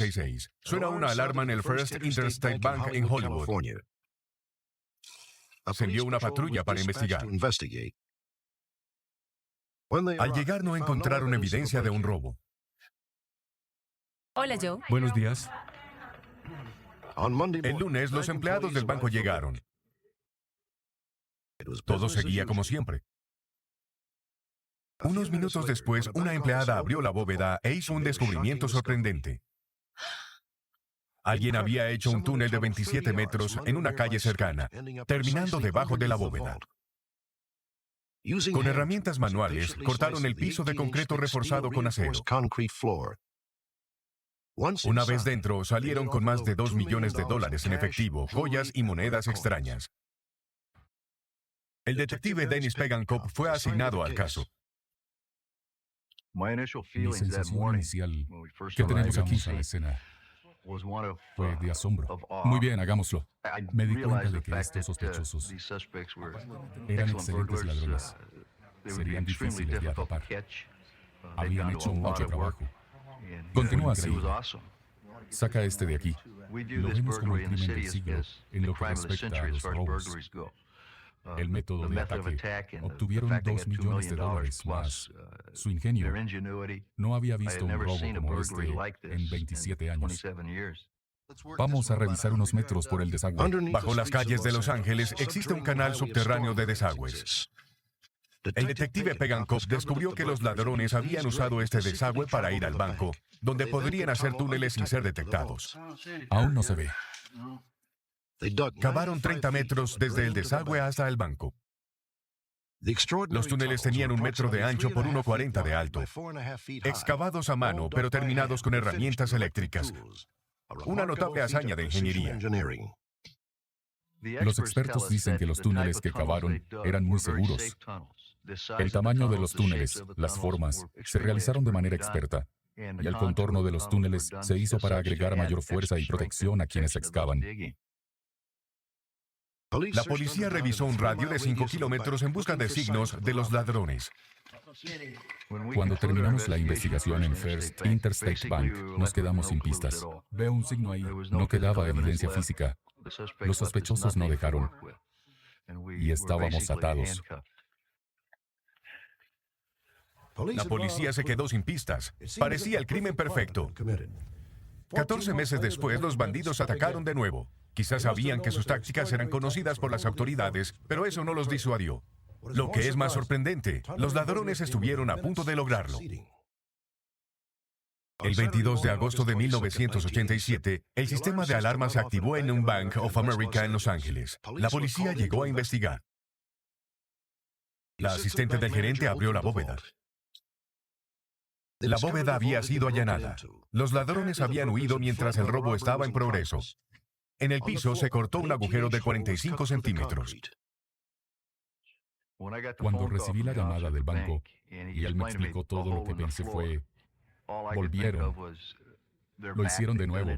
1986. Suena una alarma en el First Interstate Bank en Hollywood. Se envió una patrulla para investigar. Al llegar no encontraron evidencia de un robo. Hola, Joe. Buenos días. El lunes, los empleados del banco llegaron. Todo seguía como siempre. Unos minutos después, una empleada abrió la bóveda e hizo un descubrimiento sorprendente. Alguien había hecho un túnel de 27 metros en una calle cercana, terminando debajo de la bóveda. Con herramientas manuales, cortaron el piso de concreto reforzado con acero. Una vez dentro, salieron con más de $2 millones en efectivo, joyas y monedas extrañas. El detective Dennis Pegankop fue asignado al caso. Mi sensación inicial que tenemos aquí en la escena fue de asombro. Muy bien, hagámoslo. Me di cuenta de que estos sospechosos eran excelentes ladrones. Serían difíciles de atrapar. Habían hecho mucho trabajo. Continúa así. Saca este de aquí. Lo vemos como el crimen del siglo en lo que respecta a los robos. El método de ataque. Obtuvieron $2 millones más. Su ingenio. No había visto un robo como este en 27 años. Vamos a revisar unos metros por el desagüe. Bajo las calles de Los Ángeles existe un canal subterráneo de desagües. El detective Pegankop descubrió que los ladrones habían usado este desagüe para ir al banco, donde podrían hacer túneles sin ser detectados. Aún no se ve. Cavaron 30 metros desde el desagüe hasta el banco. Los túneles tenían 1 metro de ancho por 1,40 de alto, excavados a mano, pero terminados con herramientas eléctricas. Una notable hazaña de ingeniería. Los expertos dicen que los túneles que cavaron eran muy seguros. El tamaño de los túneles, las formas, se realizaron de manera experta, y el contorno de los túneles se hizo para agregar mayor fuerza y protección a quienes excavan. La policía revisó un radio de 5 kilómetros en busca de signos de los ladrones. Cuando terminamos la investigación en First Interstate Bank, nos quedamos sin pistas. Veo un signo ahí. No quedaba evidencia física. Los sospechosos no dejaron. Y estábamos atados. La policía se quedó sin pistas. Parecía el crimen perfecto. 14 meses después, los bandidos atacaron de nuevo. Quizás sabían que sus tácticas eran conocidas por las autoridades, pero eso no los disuadió. Lo que es más sorprendente, los ladrones estuvieron a punto de lograrlo. El 22 de agosto de 1987, el sistema de alarma se activó en un Bank of America en Los Ángeles. La policía llegó a investigar. La asistente del gerente abrió la bóveda. La bóveda había sido allanada. Los ladrones habían huido mientras el robo estaba en progreso. En el piso se cortó un agujero de 45 centímetros. Cuando recibí la llamada del banco y él me explicó todo lo que pensé fue, volvieron, lo hicieron de nuevo.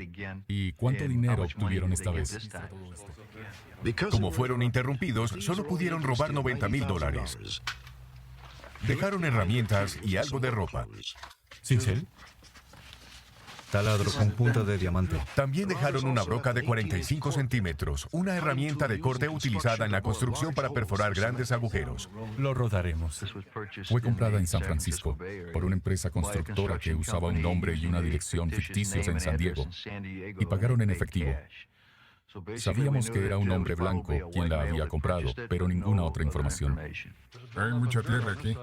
¿Y cuánto dinero obtuvieron esta vez? Como fueron interrumpidos, solo pudieron robar $90,000. Dejaron herramientas y algo de ropa. ¿Cincel? Taladro con punta de diamante. También dejaron una broca de 45 centímetros, una herramienta de corte utilizada en la construcción para perforar grandes agujeros. Lo rodaremos. Fue comprada en San Francisco por una empresa constructora que usaba un nombre y una dirección ficticios en San Diego, y pagaron en efectivo. Sabíamos que era un hombre blanco quien la había comprado, pero ninguna otra información. Hay mucha tierra aquí.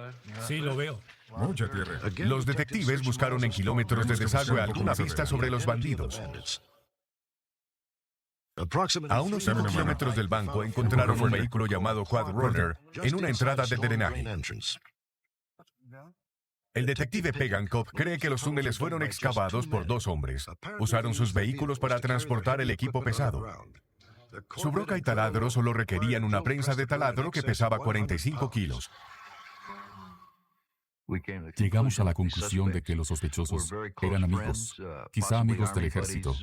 Sí, lo veo. Mucha tierra. Los detectives buscaron en kilómetros de desagüe alguna pista sobre los bandidos. A unos 5 kilómetros del banco encontraron un vehículo llamado Quad Runner en una entrada de drenaje. El detective Pegankop cree que los túneles fueron excavados por 2 hombres. Usaron sus vehículos para transportar el equipo pesado. Su broca y taladro solo requerían una prensa de taladro que pesaba 45 kilos. Llegamos a la conclusión de que los sospechosos eran amigos, quizá amigos del ejército,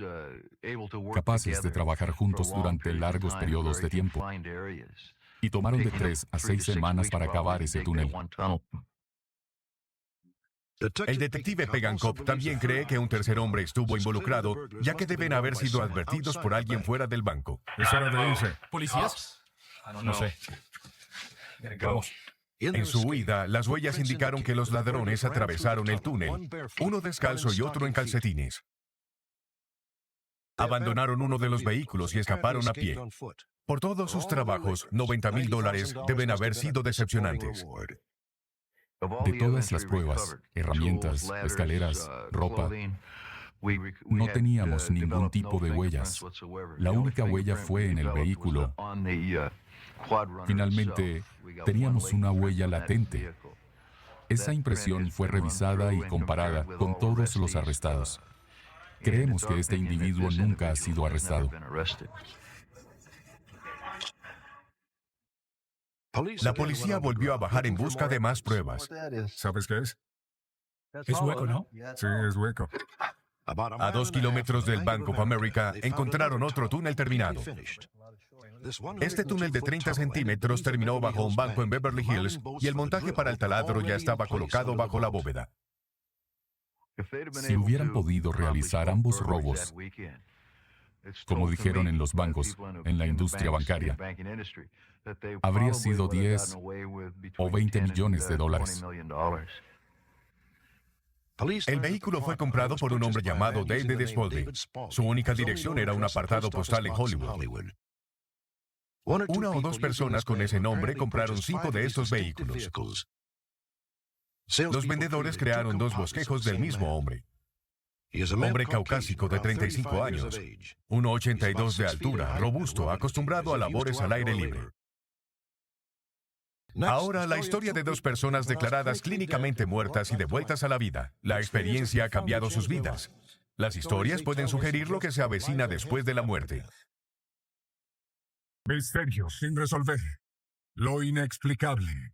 capaces de trabajar juntos durante largos periodos de tiempo. Y tomaron de 3 a 6 semanas para cavar ese túnel. El detective Pegankov también cree que un tercer hombre estuvo involucrado, ya que deben haber sido advertidos por alguien fuera del banco. Es hora de irse. ¿Policías? No sé. Vamos. En su huida, las huellas indicaron que los ladrones atravesaron el túnel, uno descalzo y otro en calcetines. Abandonaron uno de los vehículos y escaparon a pie. Por todos sus trabajos, $90,000 deben haber sido decepcionantes. De todas las pruebas, herramientas, escaleras, ropa, no teníamos ningún tipo de huellas. La única huella fue en el vehículo. Finalmente, teníamos una huella latente. Esa impresión fue revisada y comparada con todos los arrestados. Creemos que este individuo nunca ha sido arrestado. La policía volvió a bajar en busca de más pruebas. ¿Sabes qué es? Es hueco, ¿no? Sí, es hueco. A 2 kilómetros del Bank of America encontraron otro túnel terminado. Este túnel de 30 centímetros terminó bajo un banco en Beverly Hills y el montaje para el taladro ya estaba colocado bajo la bóveda. Si hubieran podido realizar ambos robos, como dijeron en los bancos, en la industria bancaria, habría sido 10 o 20 millones de dólares. El vehículo fue comprado por un hombre llamado David Spalding. Su única dirección era un apartado postal en Hollywood. Una o dos personas con ese nombre compraron 5 de estos vehículos. Los vendedores crearon 2 bosquejos del mismo hombre. Hombre caucásico de 35 años, 1,82 de altura, robusto, acostumbrado a labores al aire libre. Ahora, la historia de 2 personas declaradas clínicamente muertas y devueltas a la vida. La experiencia ha cambiado sus vidas. Las historias pueden sugerir lo que se avecina después de la muerte. Misterios sin resolver. Lo inexplicable.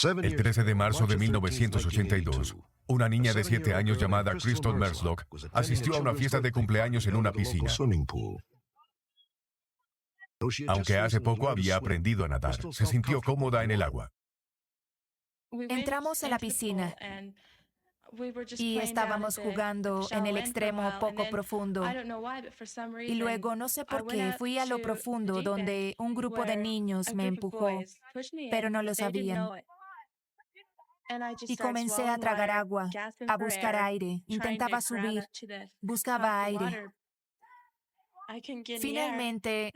El 13 de marzo de 1982, una niña de 7 años llamada Crystal Merslock asistió a una fiesta de cumpleaños en una piscina. Aunque hace poco había aprendido a nadar, se sintió cómoda en el agua. Entramos a la piscina y estábamos jugando en el extremo poco profundo. Y luego, no sé por qué, fui a lo profundo donde un grupo de niños me empujó, pero no lo sabían. Y comencé a tragar agua, a buscar aire. Intentaba subir, buscaba aire. Finalmente,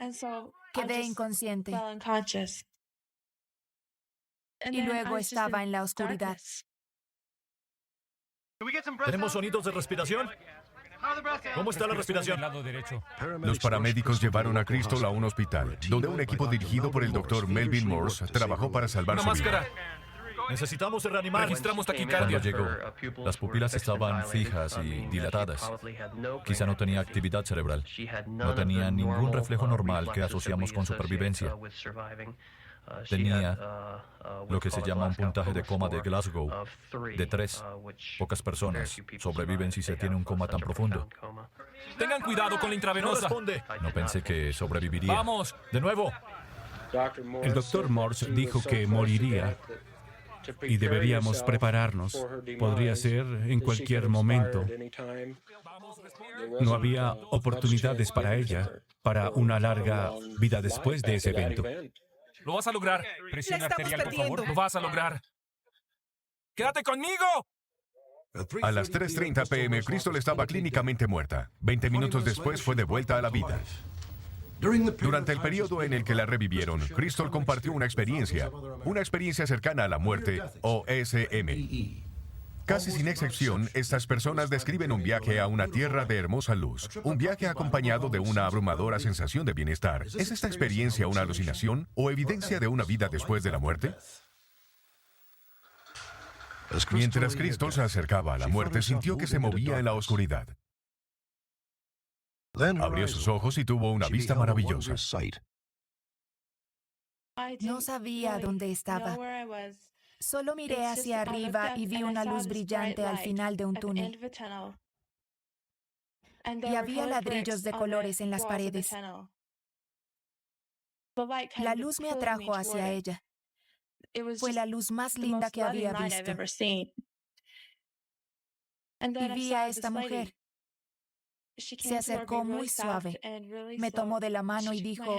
quedé inconsciente. Y luego estaba en la oscuridad. ¿Tenemos sonidos de respiración? ¿Cómo está la respiración? Los paramédicos llevaron a Crystal a un hospital, donde un equipo dirigido por el doctor Melvin Morse trabajó para salvar su vida. Necesitamos reanimar. Registramos taquicardia. Cuando llegó, las pupilas estaban fijas y dilatadas. Quizá no tenía actividad cerebral. No tenía ningún reflejo normal que asociamos con supervivencia. Tenía lo que se llama un puntaje de coma de Glasgow de 3. Pocas personas sobreviven si se tiene un coma tan profundo. Tengan cuidado con la No intravenosa. responde. No pensé que sobreviviría. ¡Vamos! De nuevo. El doctor Morse dijo que moriría y deberíamos prepararnos. Podría ser en cualquier momento. No había oportunidades para ella, para una larga vida después de ese evento. Lo vas a lograr. Presión arterial, por favor. Lo vas a lograr. ¡Quédate conmigo! A las 3:30 p.m., Crystal estaba clínicamente muerta. 20 minutos después fue devuelta a la vida. Durante el periodo en el que la revivieron, Crystal compartió una experiencia cercana a la muerte, o SM. Casi sin excepción, estas personas describen un viaje a una tierra de hermosa luz, un viaje acompañado de una abrumadora sensación de bienestar. ¿Es esta experiencia una alucinación o evidencia de una vida después de la muerte? Mientras Crystal se acercaba a la muerte, sintió que se movía en la oscuridad. Abrió sus ojos y tuvo una vista maravillosa. No sabía dónde estaba. Solo miré hacia arriba y vi una luz brillante al final de un túnel. Y había ladrillos de colores en las paredes. La luz me atrajo hacia ella. Fue la luz más linda que había visto. Y vi a esta mujer. Se acercó muy suave, me tomó de la mano y dijo,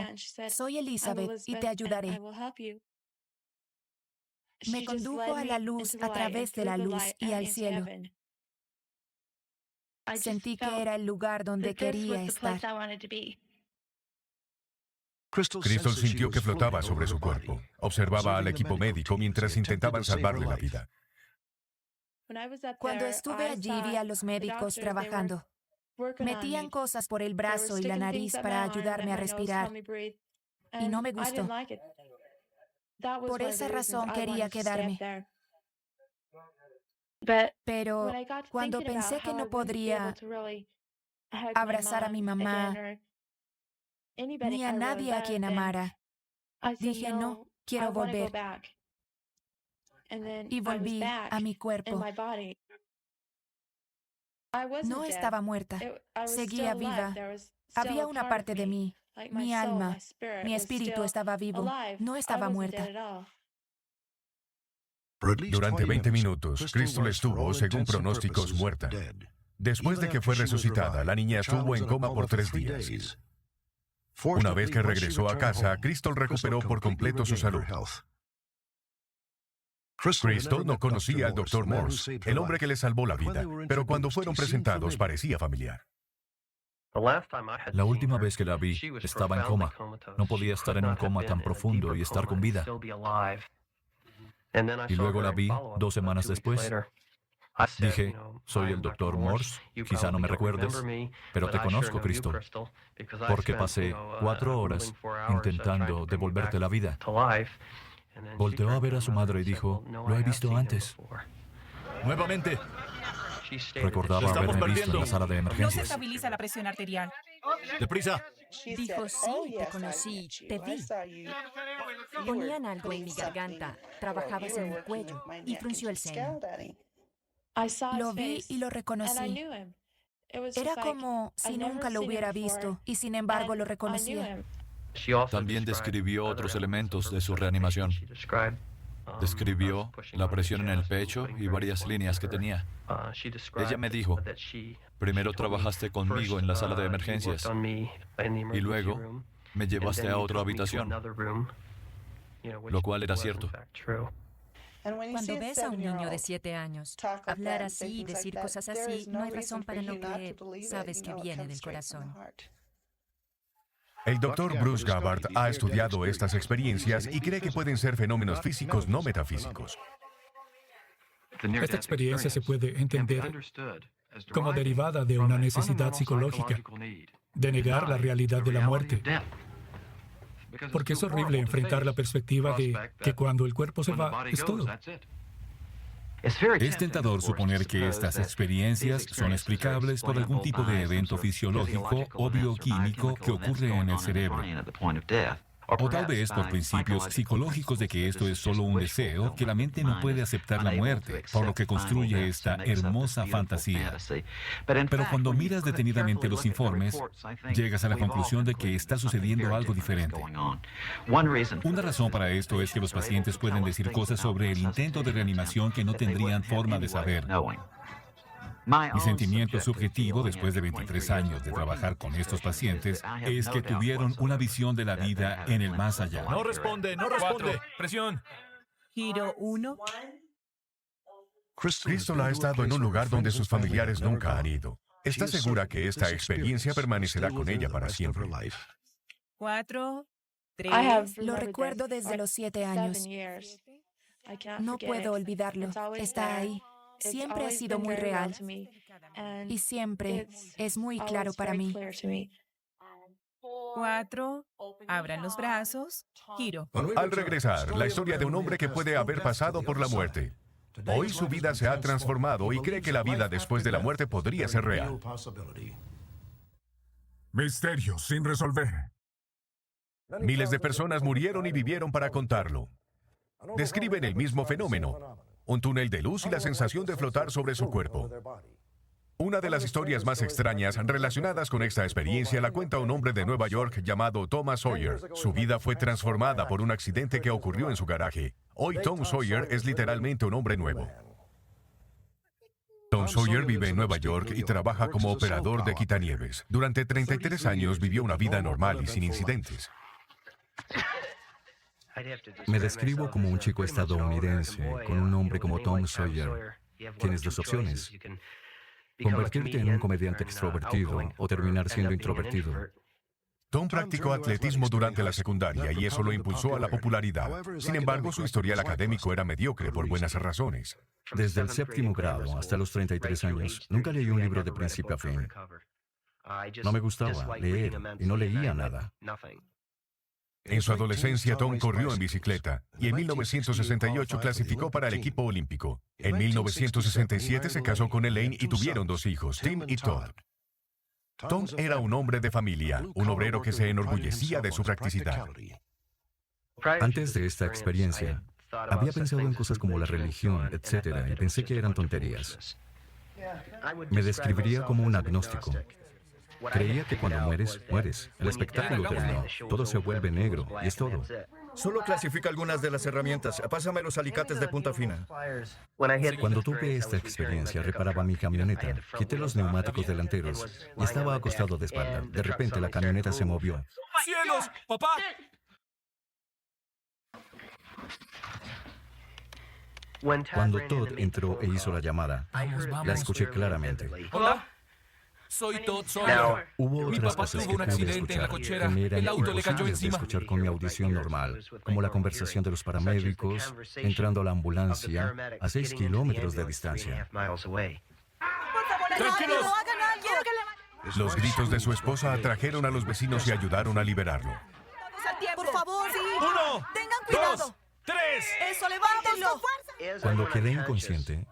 soy Elizabeth y te ayudaré. Me condujo a la luz a través de la luz y al cielo. Sentí que era el lugar donde quería estar. Crystal sintió que flotaba sobre su cuerpo. Observaba al equipo médico mientras intentaban salvarle la vida. Cuando estuve allí vi a los médicos trabajando. Metían cosas por el brazo y la nariz para ayudarme a respirar. Y no me gustó. Por esa razón quería quedarme. Pero cuando pensé que no podría abrazar a mi mamá ni a nadie a quien amara, dije, no, quiero volver. Y volví a mi cuerpo. No estaba muerta, seguía viva. Había una parte de mí, mi alma, mi espíritu estaba vivo, no estaba muerta. Durante 20 minutos, Crystal estuvo, según pronósticos, muerta. Después de que fue resucitada, la niña estuvo en coma por 3 días. Una vez que regresó a casa, Crystal recuperó por completo su salud. Crystal no conocía al Dr. Morse, el hombre que le salvó la vida, pero cuando fueron presentados parecía familiar. La última vez que la vi, estaba en coma. No podía estar en un coma tan profundo y estar con vida. Y luego la vi 2 semanas después. Dije, soy el Dr. Morse, quizá no me recuerdes, pero te conozco, Crystal, porque pasé 4 horas intentando devolverte la vida. Volteó a ver a su madre y dijo, lo he visto antes. Nuevamente. Recordaba haberme visto en la sala de No se emergencias. estabiliza la presión arterial. ¡Deprisa! Dijo, sí, te conocí, te vi. Ponían algo en mi garganta, trabajabas en mi cuello y frunció el ceño. Lo vi y lo reconocí. Era como si nunca lo hubiera visto y sin embargo lo reconocía. También describió otros elementos de su reanimación. Describió la presión en el pecho y varias líneas que tenía. Ella me dijo, primero trabajaste conmigo en la sala de emergencias y luego me llevaste a otra habitación, lo cual era cierto. Cuando ves a un niño de 7 años hablar así y decir cosas así, no hay razón para no creer. Sabes que viene del corazón. El Dr. Bruce Gabbard ha estudiado estas experiencias y cree que pueden ser fenómenos físicos no metafísicos. Esta experiencia se puede entender como derivada de una necesidad psicológica de negar la realidad de la muerte. Porque es horrible enfrentar la perspectiva de que cuando el cuerpo se va, es todo. Es tentador suponer que estas experiencias son explicables por algún tipo de evento fisiológico o bioquímico que ocurre en el cerebro. O tal vez por principios psicológicos de que esto es solo un deseo, que la mente no puede aceptar la muerte, por lo que construye esta hermosa fantasía. Pero cuando miras detenidamente los informes, llegas a la conclusión de que está sucediendo algo diferente. Una razón para esto es que los pacientes pueden decir cosas sobre el intento de reanimación que no tendrían forma de saber. Mi sentimiento subjetivo, después de 23 años de trabajar con estos pacientes, es que tuvieron una visión de la vida en el más allá. No responde, no responde. Presión. Giro 1. Crystal ha estado en un lugar donde sus familiares nunca han ido. Está segura que esta experiencia permanecerá con ella para siempre. 4, 3. Lo recuerdo desde los 7 años. No puedo olvidarlo. Está ahí. Siempre ha sido muy real y siempre es muy claro para mí. 4. Abran los brazos. Giro. Al regresar, la historia de un hombre que puede haber pasado por la muerte. Hoy su vida se ha transformado y cree que la vida después de la muerte podría ser real. Misterios sin resolver. Miles de personas murieron y vivieron para contarlo. Describen el mismo fenómeno. Un túnel de luz y la sensación de flotar sobre su cuerpo. Una de las historias más extrañas relacionadas con esta experiencia la cuenta un hombre de Nueva York llamado Thomas Sawyer. Su vida fue transformada por un accidente que ocurrió en su garaje. Hoy Tom Sawyer es literalmente un hombre nuevo. Tom Sawyer vive en Nueva York y trabaja como operador de quitanieves. Durante 33 años vivió una vida normal y sin incidentes. Me describo como un chico estadounidense con un nombre como Tom Sawyer. Tienes dos opciones: convertirte en un comediante extrovertido o terminar siendo introvertido. Tom practicó atletismo durante la secundaria y eso lo impulsó a la popularidad. Sin embargo, su historial académico era mediocre por buenas razones. Desde el séptimo grado hasta los 33 años, nunca leí un libro de principio a fin. No me gustaba leer y no leía nada. En su adolescencia, Tom corrió en bicicleta y en 1968 clasificó para el equipo olímpico. En 1967 se casó con Elaine y tuvieron 2 hijos, Tim y Todd. Tom era un hombre de familia, un obrero que se enorgullecía de su practicidad. Antes de esta experiencia, había pensado en cosas como la religión, etc., y pensé que eran tonterías. Me describiría como un agnóstico. Creía que cuando mueres, mueres. El espectáculo terminó. Todo se vuelve negro, y es todo. Solo clasifica algunas de las herramientas. Pásame los alicates de punta fina. Cuando tuve esta experiencia, reparaba mi camioneta. Quité los neumáticos delanteros y estaba acostado de espalda. De repente, la camioneta se movió. ¡Cielos! ¡Papá! Cuando Todd entró e hizo la llamada, la escuché claramente. ¿Hola? Soy Todd Sawyer. Hubo Mi otras papá cosas tuvo que un pude accidente en la escuchar cochera. que me eran El auto le cayó imposibles de encima. escuchar con mi audición normal, como la conversación de los paramédicos entrando a la ambulancia a 6 kilómetros de distancia. ¡Tranquilos! Los gritos de su esposa atrajeron a los vecinos y ayudaron a liberarlo. Por favor, sí. 1, Tengan cuidado. 2, 3. Eso, levántenlo. Cuando quedé inconsciente,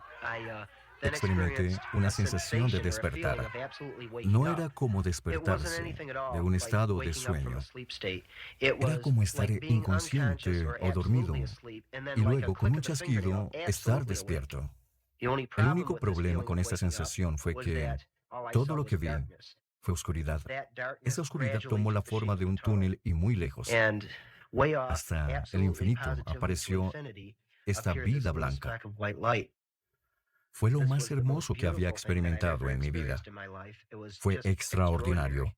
experimenté una sensación de despertar. No era como despertarse de un estado de sueño. Era como estar inconsciente o dormido y luego, con un chasquido, estar despierto. El único problema con esta sensación fue que todo lo que vi fue oscuridad. Esa oscuridad tomó la forma de un túnel y muy lejos. Hasta el infinito apareció esta vida blanca. Fue lo más hermoso que había experimentado en mi vida. Fue extraordinario.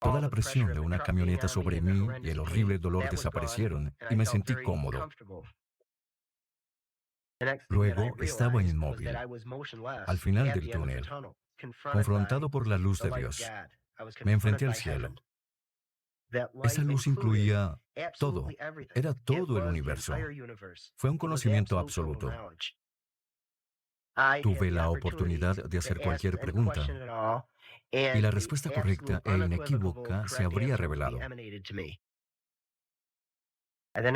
Toda la presión de una camioneta sobre mí y el horrible dolor desaparecieron y me sentí cómodo. Luego estaba inmóvil, al final del túnel, confrontado por la luz de Dios. Me enfrenté al cielo. Esa luz incluía todo. Era todo el universo. Fue un conocimiento absoluto. Tuve la oportunidad de hacer cualquier pregunta y la respuesta correcta e inequívoca se habría revelado.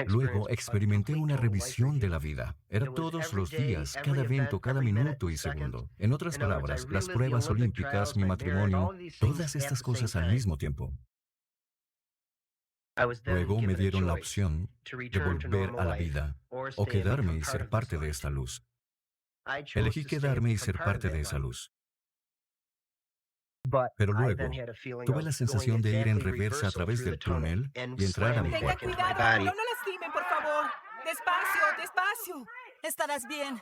Luego experimenté una revisión de la vida. Era todos los días, cada evento, cada minuto y segundo. En otras palabras, las pruebas olímpicas, mi matrimonio, todas estas cosas al mismo tiempo. Luego me dieron la opción de volver a la vida o quedarme y ser parte de esta luz. Elegí quedarme y ser parte de esa luz. Pero luego tuve la sensación de ir en reversa a través del túnel y entrar a mi Tenga cuerpo. cuidado, no lo lastimen, por favor. Despacio, despacio. Estarás bien.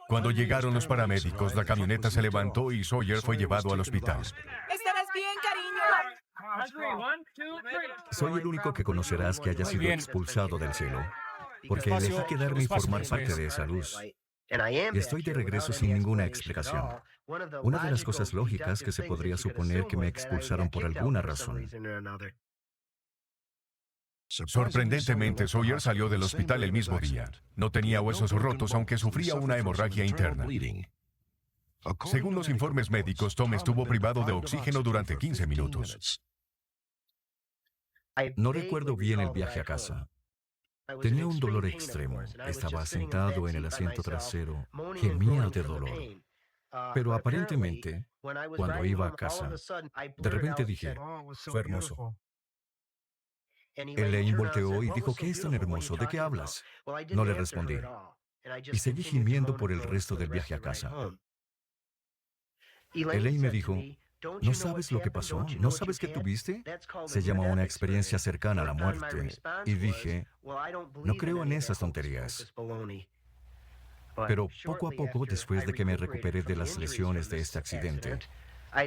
Cuando llegaron los paramédicos, la camioneta se levantó y Sawyer fue llevado al hospital. Estarás bien, cariño. Soy el único que conocerás que haya sido expulsado del cielo, porque elegí quedarme y formar parte de esa luz. Y estoy de regreso sin ninguna explicación. Una de las cosas lógicas que se podría suponer que me expulsaron por alguna razón. Sorprendentemente, Sawyer salió del hospital el mismo día. No tenía huesos rotos, aunque sufría una hemorragia interna. Según los informes médicos, Tom estuvo privado de oxígeno durante 15 minutos. No recuerdo bien el viaje a casa. Tenía un dolor extremo. Estaba sentado en el asiento trasero. Gemía de dolor. Pero aparentemente, cuando iba a casa, de repente dije, fue hermoso. Elaine volteó y dijo, ¿qué es tan hermoso? ¿De qué hablas? No le respondí. Y seguí gimiendo por el resto del viaje a casa. Elaine me dijo, ¿No sabes lo que pasó? ¿No sabes qué tuviste? Se llama una experiencia cercana a la muerte. Y dije, no creo en esas tonterías. Pero poco a poco, después de que me recuperé de las lesiones de este accidente,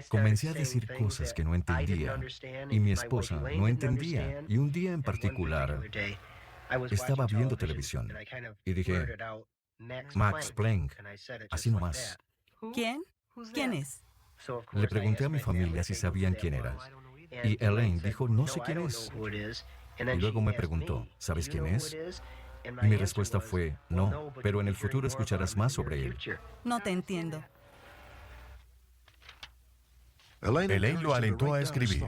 comencé a decir cosas que no entendía. Y mi esposa no entendía. Y un día en particular, estaba viendo televisión. Y dije, Max Planck, así nomás. ¿Quién? ¿Quién es? Le pregunté a mi familia si sabían quién era. Y Elaine dijo, no sé quién es. Y luego me preguntó, ¿sabes quién es? Y mi respuesta fue, no, pero en el futuro escucharás más sobre él. No te entiendo. Elaine lo alentó a escribir.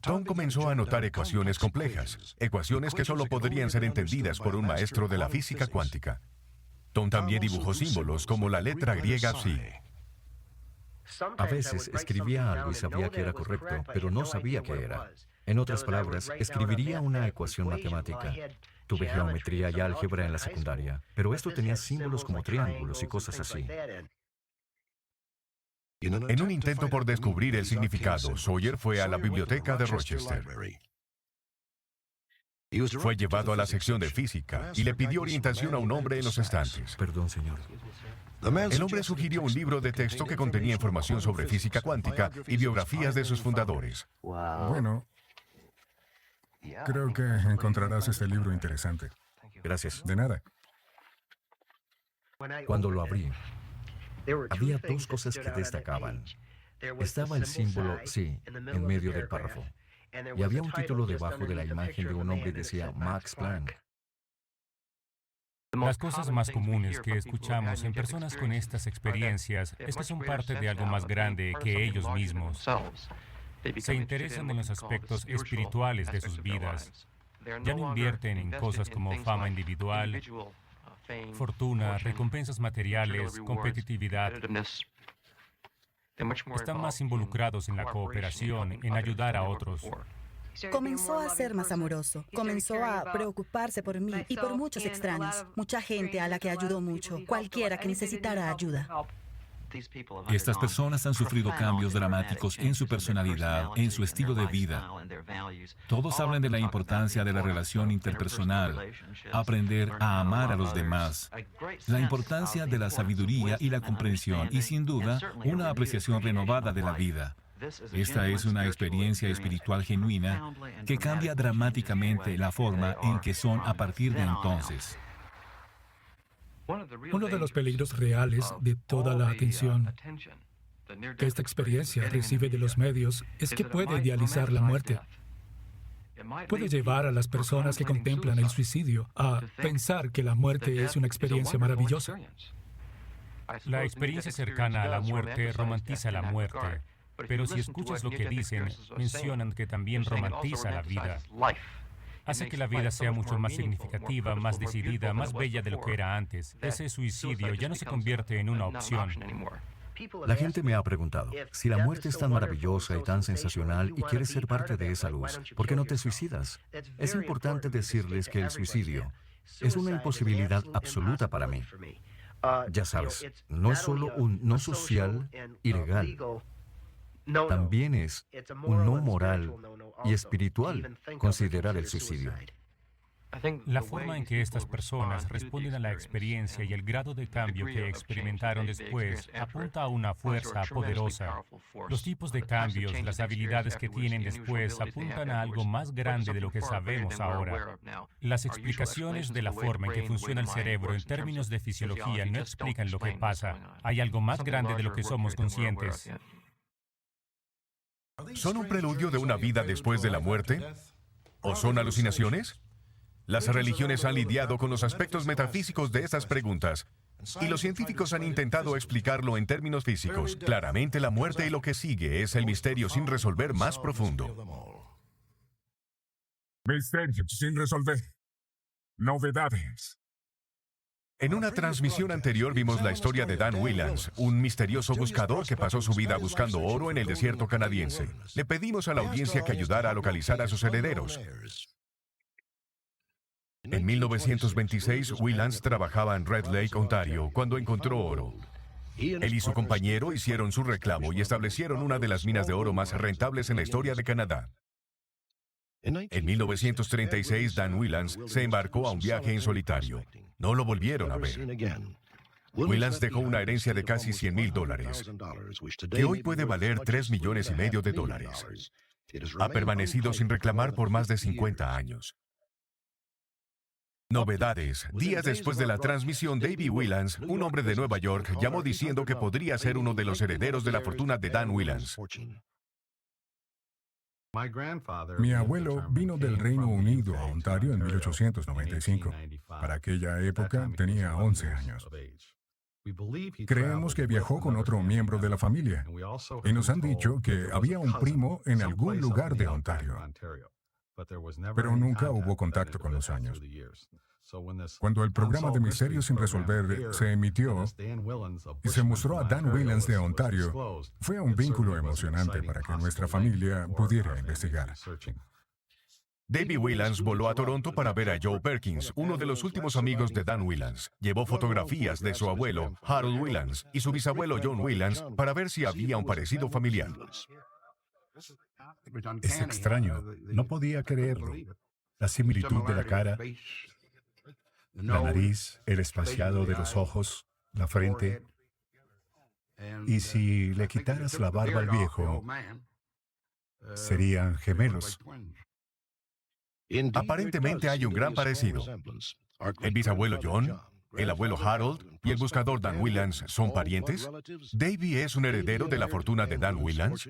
Tom comenzó a anotar ecuaciones complejas, ecuaciones que solo podrían ser entendidas por un maestro de la física cuántica. Tom también dibujó símbolos como la letra griega psi. A veces escribía algo y sabía que era correcto, pero no sabía qué era. En otras palabras, escribiría una ecuación matemática. Tuve geometría y álgebra en la secundaria, pero esto tenía símbolos como triángulos y cosas así. En un intento por descubrir el significado, Sawyer fue a la biblioteca de Rochester. Fue llevado a la sección de física y le pidió orientación a un hombre en los estantes. Perdón, señor. El hombre sugirió un libro de texto que contenía información sobre física cuántica y biografías de sus fundadores. Bueno, creo que encontrarás este libro interesante. Gracias. De nada. Cuando lo abrí, había dos cosas que destacaban. Estaba el símbolo psi en medio del párrafo. Y había un título debajo de la imagen de un hombre y decía Max Planck. Las cosas más comunes que escuchamos en personas con estas experiencias es que son parte de algo más grande que ellos mismos. Se interesan en los aspectos espirituales de sus vidas. Ya no invierten en cosas como fama individual, fortuna, recompensas materiales, competitividad. Están más involucrados en la cooperación, en ayudar a otros. Comenzó a ser más amoroso, comenzó a preocuparse por mí y por muchos extraños, mucha gente a la que ayudó mucho, cualquiera que necesitara ayuda. Estas personas han sufrido cambios dramáticos en su personalidad, en su estilo de vida. Todos hablan de la importancia de la relación interpersonal, aprender a amar a los demás, la importancia de la sabiduría y la comprensión y, sin duda, una apreciación renovada de la vida. Esta es una experiencia espiritual genuina que cambia dramáticamente la forma en que son a partir de entonces. Uno de los peligros reales de toda la atención que esta experiencia recibe de los medios es que puede idealizar la muerte. Puede llevar a las personas que contemplan el suicidio a pensar que la muerte es una experiencia maravillosa. La experiencia cercana a la muerte romantiza la muerte, pero si escuchas lo que dicen, mencionan que también romantiza la vida. Hace que la vida sea mucho más significativa, más decidida, más bella de lo que era antes. Ese suicidio ya no se convierte en una opción. La gente me ha preguntado, si la muerte es tan maravillosa y tan sensacional y quieres ser parte de esa luz, ¿por qué no te suicidas? Es importante decirles que el suicidio es una imposibilidad absoluta para mí. Ya sabes, no es solo un no social y legal. También es un no moral y espiritual considerar el suicidio. La forma en que estas personas responden a la experiencia y el grado de cambio que experimentaron después apunta a una fuerza poderosa. Los tipos de cambios, las habilidades que tienen después apuntan a algo más grande de lo que sabemos ahora. Las explicaciones de la forma en que funciona el cerebro en términos de fisiología no explican lo que pasa. Hay algo más grande de lo que somos conscientes. ¿Son un preludio de una vida después de la muerte? ¿O son alucinaciones? Las religiones han lidiado con los aspectos metafísicos de estas preguntas, y los científicos han intentado explicarlo en términos físicos. Claramente la muerte y lo que sigue es el misterio sin resolver más profundo. Misterio sin resolver. Novedades. En una transmisión anterior vimos la historia de Dan Whelans, un misterioso buscador que pasó su vida buscando oro en el desierto canadiense. Le pedimos a la audiencia que ayudara a localizar a sus herederos. En 1926, Whelans trabajaba en Red Lake, Ontario, cuando encontró oro. Él y su compañero hicieron su reclamo y establecieron una de las minas de oro más rentables en la historia de Canadá. En 1936, Dan Whelans se embarcó a un viaje en solitario. No lo volvieron a ver. Whelans dejó una herencia de casi $100,000, que hoy puede valer $3,5 millones. Ha permanecido sin reclamar por más de 50 años. Novedades. Días después de la transmisión, Davy Whelans, un hombre de Nueva York, llamó diciendo que podría ser uno de los herederos de la fortuna de Dan Whelans. Mi abuelo vino del Reino Unido a Ontario en 1895. Para aquella época tenía 11 años. Creemos que viajó con otro miembro de la familia y nos han dicho que había un primo en algún lugar de Ontario, pero nunca hubo contacto con los años. Cuando el programa de Misterios sin Resolver se emitió y se mostró a Dan Whelans de Ontario, fue un vínculo emocionante para que nuestra familia pudiera investigar. Davy Whelans voló a Toronto para ver a Joe Perkins, uno de los últimos amigos de Dan Whelans. Llevó fotografías de su abuelo, Harold Whelans, y su bisabuelo John Whelans para ver si había un parecido familiar. Es extraño, no podía creerlo. La similitud de la cara, la nariz, el espaciado de los ojos, la frente. Y si le quitaras la barba al viejo, serían gemelos. Aparentemente hay un gran parecido. El bisabuelo John, el abuelo Harold y el buscador Dan Whelans son parientes. ¿Davy es un heredero de la fortuna de Dan Whelans?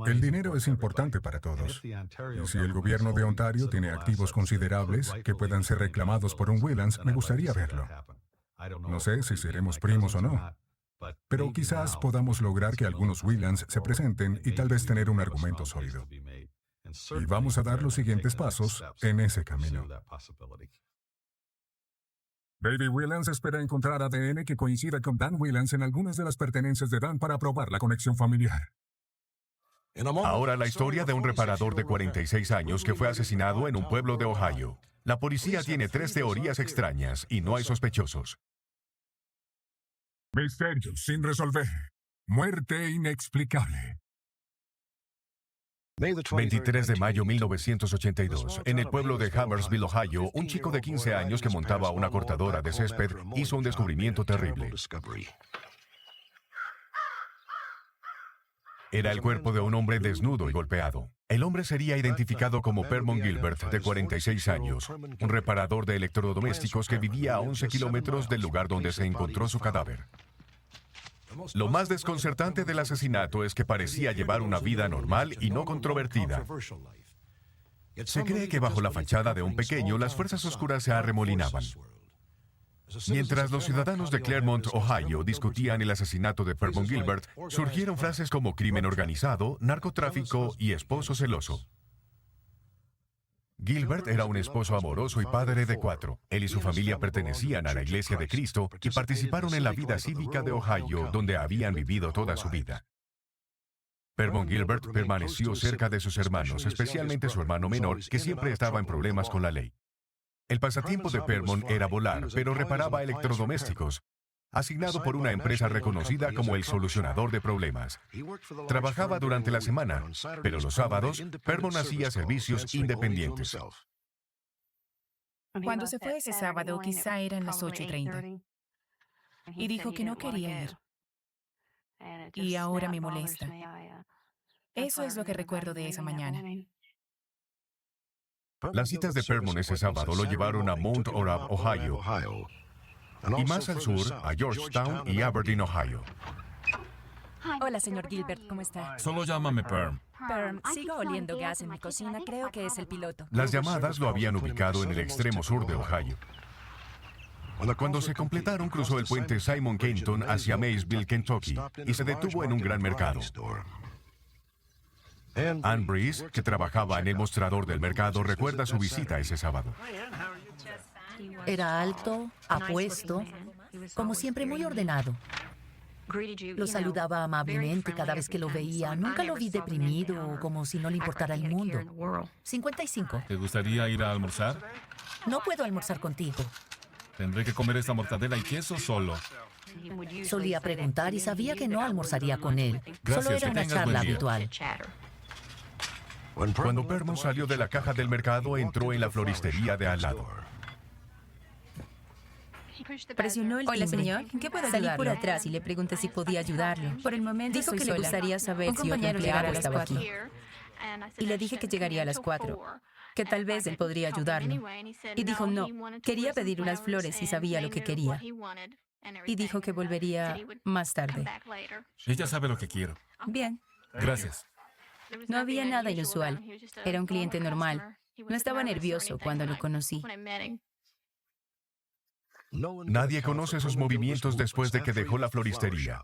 El dinero es importante para todos. Y si el gobierno de Ontario tiene activos considerables que puedan ser reclamados por un Whelans, me gustaría verlo. No sé si seremos primos o no, pero quizás podamos lograr que algunos Whelans se presenten y tal vez tener un argumento sólido. Y vamos a dar los siguientes pasos en ese camino. Davy Whelans espera encontrar ADN que coincida con Dan Whelans en algunas de las pertenencias de Dan para probar la conexión familiar. Ahora la historia de un reparador de 46 años que fue asesinado en un pueblo de Ohio. La policía tiene 3 teorías extrañas y no hay sospechosos. Misterios sin resolver. Muerte inexplicable. 23 de mayo de 1982, en el pueblo de Hammersville, Ohio, un chico de 15 años que montaba una cortadora de césped hizo un descubrimiento terrible. Era el cuerpo de un hombre desnudo y golpeado. El hombre sería identificado como Permon Gilbert, de 46 años, un reparador de electrodomésticos que vivía a 11 kilómetros del lugar donde se encontró su cadáver. Lo más desconcertante del asesinato es que parecía llevar una vida normal y no controvertida. Se cree que bajo la fachada de un pequeño, las fuerzas oscuras se arremolinaban. Mientras los ciudadanos de Claremont, Ohio, discutían el asesinato de Permon Gilbert, surgieron frases como crimen organizado, narcotráfico y esposo celoso. Gilbert era un esposo amoroso y padre de 4. Él y su familia pertenecían a la Iglesia de Cristo y participaron en la vida cívica de Ohio, donde habían vivido toda su vida. Permon Gilbert permaneció cerca de sus hermanos, especialmente su hermano menor, que siempre estaba en problemas con la ley. El pasatiempo de Permon era volar, pero reparaba electrodomésticos, asignado por una empresa reconocida como el solucionador de problemas. Trabajaba durante la semana, pero los sábados, Permon hacía servicios independientes. Cuando se fue ese sábado, quizá eran las 8:30, y dijo que no quería ir. Y ahora me molesta. Eso es lo que recuerdo de esa mañana. Las citas de Permon ese sábado lo llevaron a Mount Orab, Ohio, y más al sur, a Georgetown y Aberdeen, Ohio. Hola, señor Gilbert, ¿cómo está? Solo llámame Perm. Perm, sigo oliendo gas en mi cocina, creo que es el piloto. Las llamadas lo habían ubicado en el extremo sur de Ohio. Cuando se completaron, cruzó el puente Simon Kenton hacia Maysville, Kentucky, y se detuvo en un gran mercado. Ann Breeze, que trabajaba en el mostrador del mercado, recuerda su visita ese sábado. Era alto, apuesto, como siempre muy ordenado. Lo saludaba amablemente cada vez que lo veía. Nunca lo vi deprimido o como si no le importara el mundo. 55. ¿Te gustaría ir a almorzar? No puedo almorzar contigo. Tendré que comer esta mortadela y queso solo. Solía preguntar y sabía que no almorzaría con él. Gracias, Solo era que una tengas charla buen día. habitual. Cuando Permon salió de la caja del mercado, entró en la floristería de al lado. Presionó el Hola, timbre. señor. ¿En qué puedo Salí por ayudarlo? atrás y le pregunté si podía ayudarlo. Por el momento Dijo soy que le sola. gustaría saber Un si otro compañero llegará empleado a las estaba 4. aquí. Y le dije que llegaría a las 4, que tal vez él podría ayudarlo. Y dijo no, quería pedir unas flores y sabía lo que quería. Y dijo que volvería más tarde. Ella sabe lo que quiero. Bien, Gracias. no había nada inusual. Era un cliente normal. No estaba nervioso cuando lo conocí. Nadie conoce sus movimientos después de que dejó la floristería.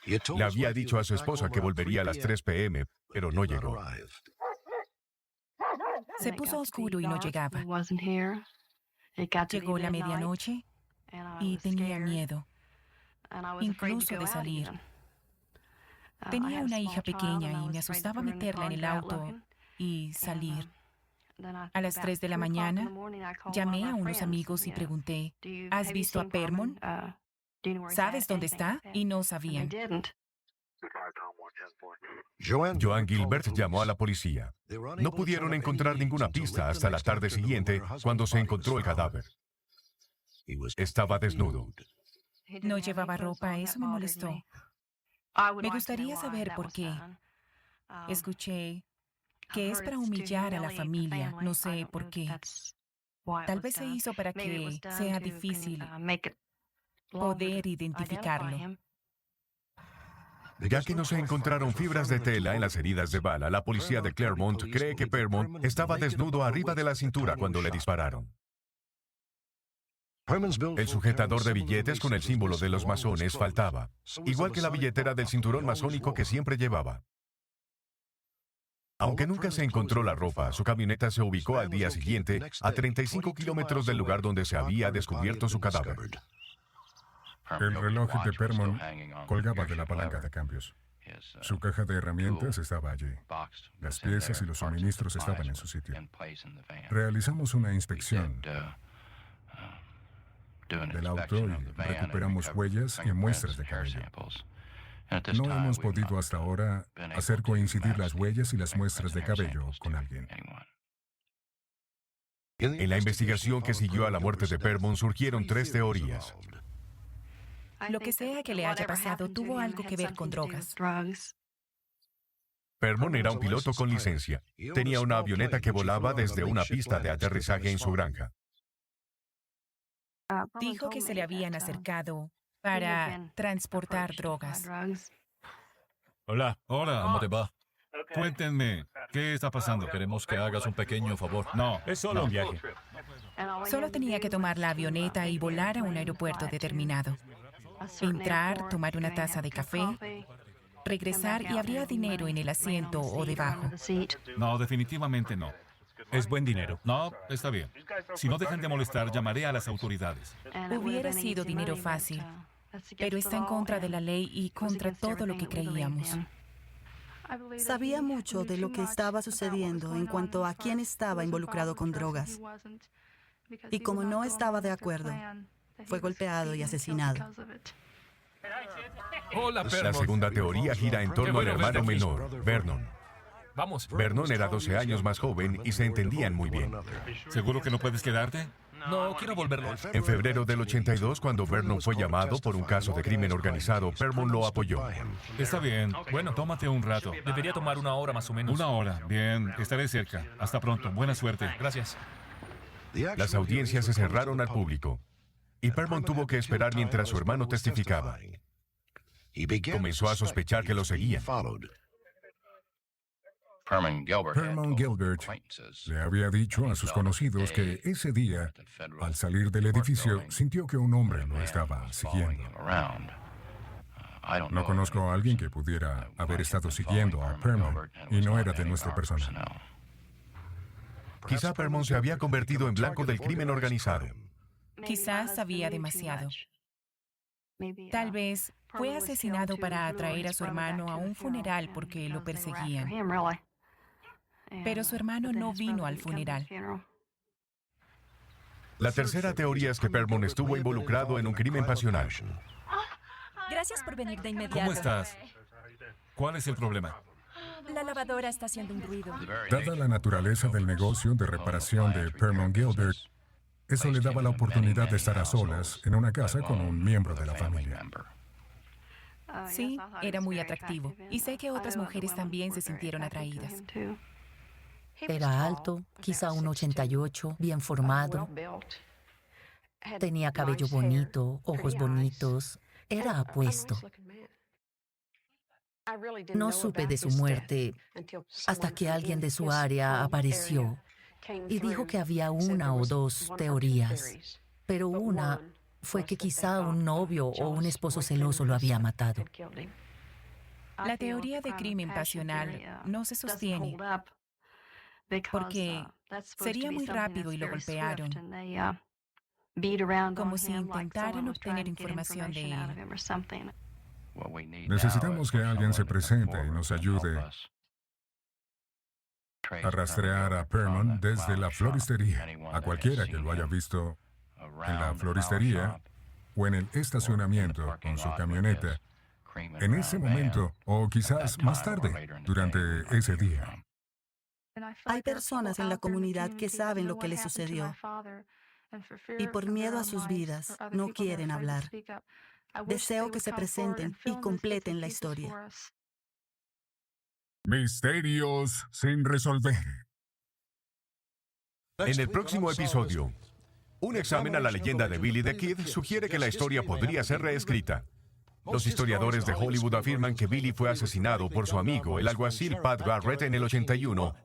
Le había dicho a su esposa que volvería a las 3 p.m., pero no llegó. Se puso oscuro y no llegaba. Llegó la medianoche y tenía miedo, incluso de salir. Tenía una hija pequeña y me asustaba meterla en el auto y salir. A las 3 de la mañana, llamé a unos amigos y pregunté, ¿has visto a Permon? ¿Sabes dónde está? Y no sabían. Joan Gilbert llamó a la policía. No pudieron encontrar ninguna pista hasta la tarde siguiente, cuando se encontró el cadáver. Estaba desnudo. No llevaba ropa, eso me molestó. Me gustaría saber por qué. Escuché que es para humillar a la familia, no sé por qué. Tal vez se hizo para que sea difícil poder identificarlo. Ya que no se encontraron fibras de tela en las heridas de bala, la policía de Claremont cree que Permon estaba desnudo arriba de la cintura cuando le dispararon. El sujetador de billetes con el símbolo de los masones faltaba, igual que la billetera del cinturón masónico que siempre llevaba. Aunque nunca se encontró la ropa, su camioneta se ubicó al día siguiente a 35 kilómetros del lugar donde se había descubierto su cadáver. El reloj de Permon colgaba de la palanca de cambios. Su caja de herramientas estaba allí. Las piezas y los suministros estaban en su sitio. Realizamos una inspección del auto y recuperamos huellas y muestras de cabello. No hemos podido hasta ahora hacer coincidir las huellas y las muestras de cabello con alguien. En la investigación que siguió a la muerte de Permon surgieron 3 teorías. Lo que sea que le haya pasado tuvo algo que ver con drogas. Permon era un piloto con licencia. Tenía una avioneta que volaba desde una pista de aterrizaje en su granja. Dijo que se le habían acercado para transportar drogas. Hola. Hola, ¿cómo te va? Cuéntenme, ¿qué está pasando? Queremos que hagas un pequeño favor. No, Es solo un viaje. Solo tenía que tomar la avioneta y volar a un aeropuerto determinado. Entrar, tomar una taza de café, regresar y habría dinero en el asiento o debajo. No, definitivamente no. Es buen dinero. No, está bien. Si no dejan de molestar, llamaré a las autoridades. Hubiera sido dinero fácil, pero está en contra de la ley y contra todo lo que creíamos. Sabía mucho de lo que estaba sucediendo en cuanto a quién estaba involucrado con drogas. Y como no estaba de acuerdo, fue golpeado y asesinado. Hola, La Permon. segunda teoría gira en torno al hermano menor, Vernon. Vamos. Vernon era 12 años más joven y se entendían muy bien. ¿Seguro que no puedes quedarte? No, quiero volverlo. En febrero del 82, cuando Vernon fue llamado por un caso de crimen organizado, Permon lo apoyó. Está bien. Bueno, tómate un rato. Debería tomar 1 hora más o menos. 1 hora. Bien, estaré cerca. Hasta pronto. Buena suerte. Gracias. Las audiencias se cerraron al público y Permon tuvo que esperar mientras su hermano testificaba. Comenzó a sospechar que lo seguían. Permon Gilbert le había dicho a sus conocidos que ese día, al salir del edificio, sintió que un hombre lo estaba siguiendo. No conozco a alguien que pudiera haber estado siguiendo a Permon y no era de nuestro personal. Quizá Permon se había convertido en blanco del crimen organizado. Quizás sabía demasiado. Tal vez fue asesinado para atraer a su hermano a un funeral porque lo perseguían. Pero su hermano no vino al funeral. La tercera teoría es que Permon estuvo involucrado en un crimen pasional. Gracias por venir de inmediato. ¿Cómo estás? ¿Cuál es el problema? La lavadora está haciendo un ruido. Dada la naturaleza del negocio de reparación de Permon Gilbert, eso le daba la oportunidad de estar a solas en una casa con un miembro de la familia. Sí, era muy atractivo. Y sé que otras mujeres también se sintieron atraídas. Era alto, quizá un 88, bien formado. Tenía cabello bonito, ojos bonitos. Era apuesto. No supe de su muerte hasta que alguien de su área apareció y dijo que había una o dos teorías, pero una fue que quizá un novio o un esposo celoso lo había matado. La teoría de crimen pasional no se sostiene porque sería muy rápido y lo golpearon, como si intentaran obtener información de él. Necesitamos que alguien se presente y nos ayude a rastrear a Permon desde la floristería, a cualquiera que lo haya visto en la floristería o en el estacionamiento con su camioneta, en ese momento o quizás más tarde, durante ese día. Hay personas en la comunidad que saben lo que le sucedió y por miedo a sus vidas no quieren hablar. Deseo que se presenten y completen la historia. Misterios sin resolver. En el próximo episodio, un examen a la leyenda de Billy the Kid sugiere que la historia podría ser reescrita. Los historiadores de Hollywood afirman que Billy fue asesinado por su amigo, el alguacil Pat Garrett, en el 81.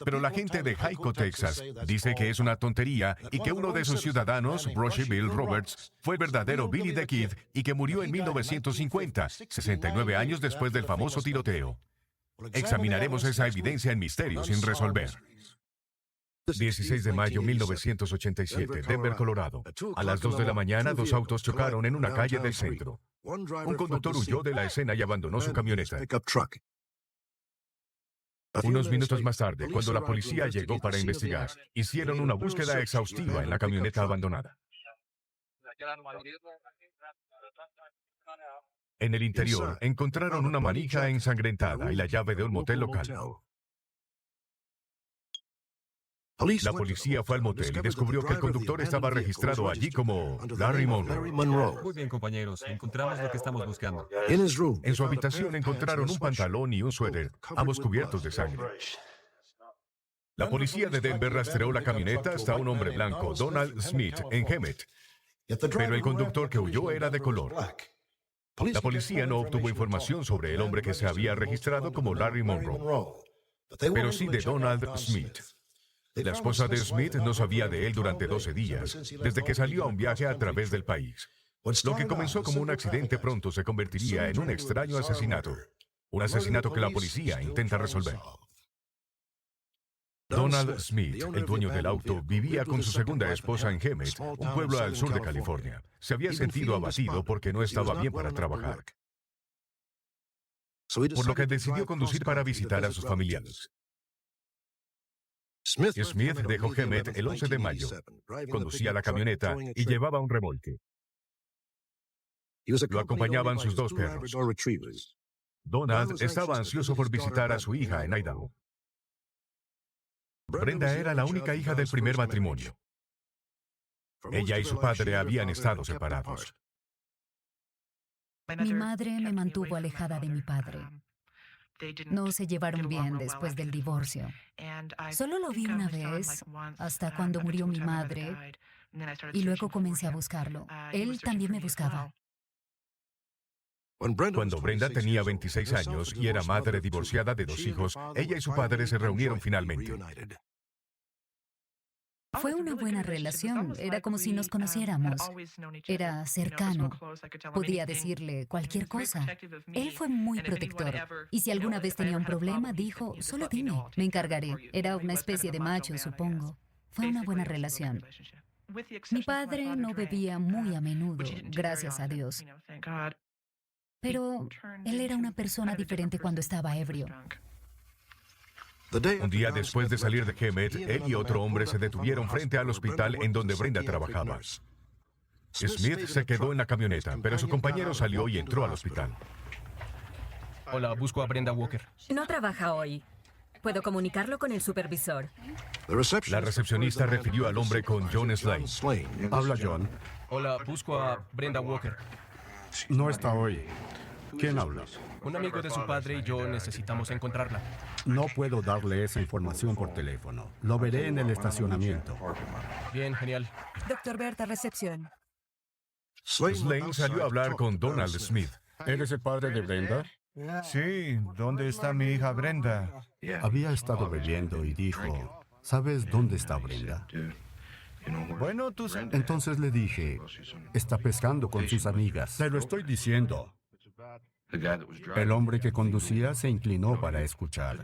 Pero la gente de Hico, Texas, dice que es una tontería y que uno de sus ciudadanos, Brushy Bill Roberts, fue el verdadero Billy the Kid y que murió en 1950, 69 años después del famoso tiroteo. Examinaremos esa evidencia en Misterios sin resolver. 16 de mayo 1987, Denver, Colorado. A las 2 de la mañana, dos autos chocaron en una calle del centro. Un conductor huyó de la escena y abandonó su camioneta. Unos minutos más tarde, cuando la policía llegó para investigar, hicieron una búsqueda exhaustiva en la camioneta abandonada. En el interior, encontraron una manija ensangrentada y la llave de un motel local. La policía fue al motel y descubrió que el conductor estaba registrado allí como Larry Monroe. Muy bien, compañeros. Encontramos lo que estamos buscando. En su habitación encontraron un pantalón y un suéter, ambos cubiertos de sangre. La policía de Denver rastreó la camioneta hasta un hombre blanco, Donald Smith, en Hemet. Pero el conductor que huyó era de color. La policía no obtuvo información sobre el hombre que se había registrado como Larry Monroe, pero sí de Donald Smith. La esposa de Smith no sabía de él durante 12 días, desde que salió a un viaje a través del país. Lo que comenzó como un accidente pronto se convertiría en un extraño asesinato. Un asesinato que la policía intenta resolver. Donald Smith, el dueño del auto, vivía con su segunda esposa en Hemet, un pueblo al sur de California. Se había sentido abatido porque no estaba bien para trabajar, por lo que decidió conducir para visitar a sus familiares. Smith dejó Hemet el 11 de mayo. Conducía la camioneta y llevaba un remolque. Lo acompañaban sus dos perros. Donald estaba ansioso por visitar a su hija en Idaho. Brenda era la única hija del primer matrimonio. Ella y su padre habían estado separados. Mi madre me mantuvo alejada de mi padre. No se llevaron bien después del divorcio. Solo lo vi una vez, hasta cuando murió mi madre, y luego comencé a buscarlo. Él también me buscaba. Cuando Brenda tenía 26 años y era madre divorciada de 2 hijos, ella y su padre se reunieron finalmente. Fue una buena relación, era como si nos conociéramos. Era cercano. Podía decirle cualquier cosa. Él fue muy protector. Y si alguna vez tenía un problema, dijo, solo dime, me encargaré. Era una especie de macho, supongo. Fue una buena relación. Mi padre no bebía muy a menudo, gracias a Dios. Pero él era una persona diferente cuando estaba ebrio. Un día después de salir de Hemet, él y otro hombre se detuvieron frente al hospital en donde Brenda trabajaba. Smith se quedó en la camioneta, pero su compañero salió y entró al hospital. Hola, busco a Brenda Walker. No trabaja hoy. Puedo comunicarlo con el supervisor. La recepcionista refirió al hombre con John Slane. Habla John. Hola, busco a Brenda Walker. No está hoy. ¿Quién habla? Un amigo de su padre y yo necesitamos encontrarla. No puedo darle esa información por teléfono. Lo veré en el estacionamiento. Bien, genial. Doctor Berta, recepción. Slane salió a hablar con Donald Smith. ¿Eres el padre de Brenda? Sí, ¿dónde está mi hija Brenda? Había estado bebiendo y dijo, ¿sabes dónde está Brenda? Bueno, tú... Entonces le dije, está pescando con sus amigas. Te lo estoy diciendo. El hombre que conducía se inclinó para escuchar.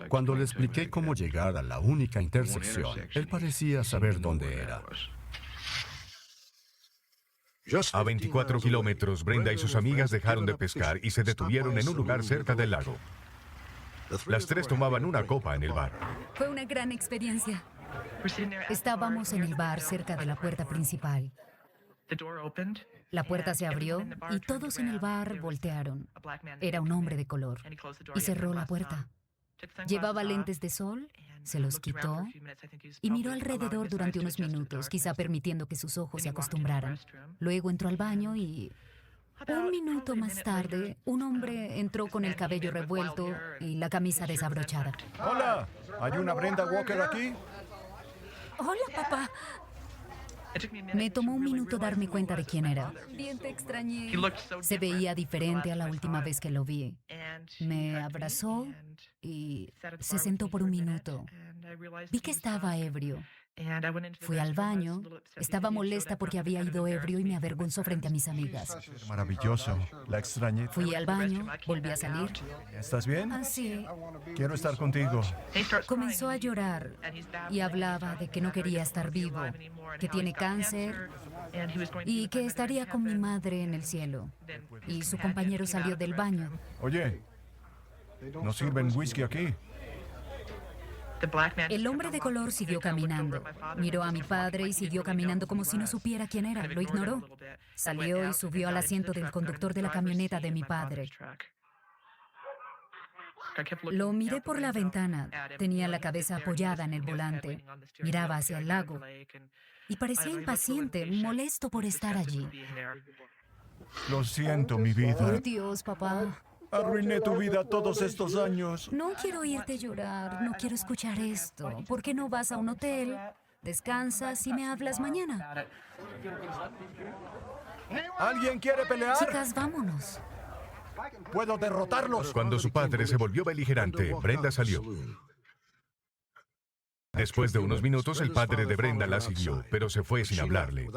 Cuando le expliqué cómo llegar a la única intersección, él parecía saber dónde era. A 24 kilómetros, Brenda y sus amigas dejaron de pescar y se detuvieron en un lugar cerca del lago. Las tres tomaban una copa en el bar. Fue una gran experiencia. Estábamos en el bar cerca de la puerta principal. La puerta se abrió y todos en el bar voltearon. Era un hombre de color y cerró la puerta. Llevaba lentes de sol, se los quitó y miró alrededor durante unos minutos, quizá permitiendo que sus ojos se acostumbraran. Luego entró al baño y... Un minuto más tarde, un hombre entró con el cabello revuelto y la camisa desabrochada. Hola, ¿hay una Brenda Walker aquí? Hola, papá. Me tomó un minuto darme cuenta de quién era. Bien te extrañé. Se veía diferente a la última vez que lo vi. Me abrazó y se sentó por un minuto. Vi que estaba ebrio. Fui al baño. Estaba molesta porque había ido ebrio y me avergonzó frente a mis amigas. Maravilloso. La extrañé. Fui al baño, volví a salir. ¿Estás bien? Sí. Quiero estar contigo. Comenzó a llorar y hablaba de que no quería estar vivo, que tiene cáncer y que estaría con mi madre en el cielo. Y su compañero salió del baño. Oye, ¿no sirven whisky aquí? El hombre de color siguió caminando. Miró a mi padre y siguió caminando como si no supiera quién era. Lo ignoró. Salió y subió al asiento del conductor de la camioneta de mi padre. Lo miré por la ventana. Tenía la cabeza apoyada en el volante. Miraba hacia el lago. Y parecía impaciente, molesto por estar allí. Lo siento, mi vida. Por Dios, papá. Arruiné tu vida todos estos años. No quiero oírte llorar, no quiero escuchar esto. ¿Por qué no vas a un hotel, descansas y me hablas mañana? ¿Alguien quiere pelear? Chicas, vámonos. Puedo derrotarlos. Cuando su padre se volvió beligerante, Brenda salió. Después de unos minutos, el padre de Brenda la siguió, pero se fue sin hablarle.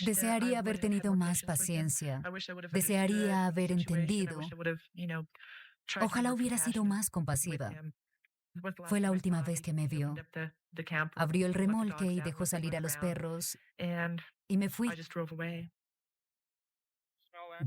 Desearía haber tenido más paciencia. Desearía haber entendido. Ojalá hubiera sido más compasiva. Fue la última vez que me vio. Abrió el remolque y dejó salir a los perros. Y me fui.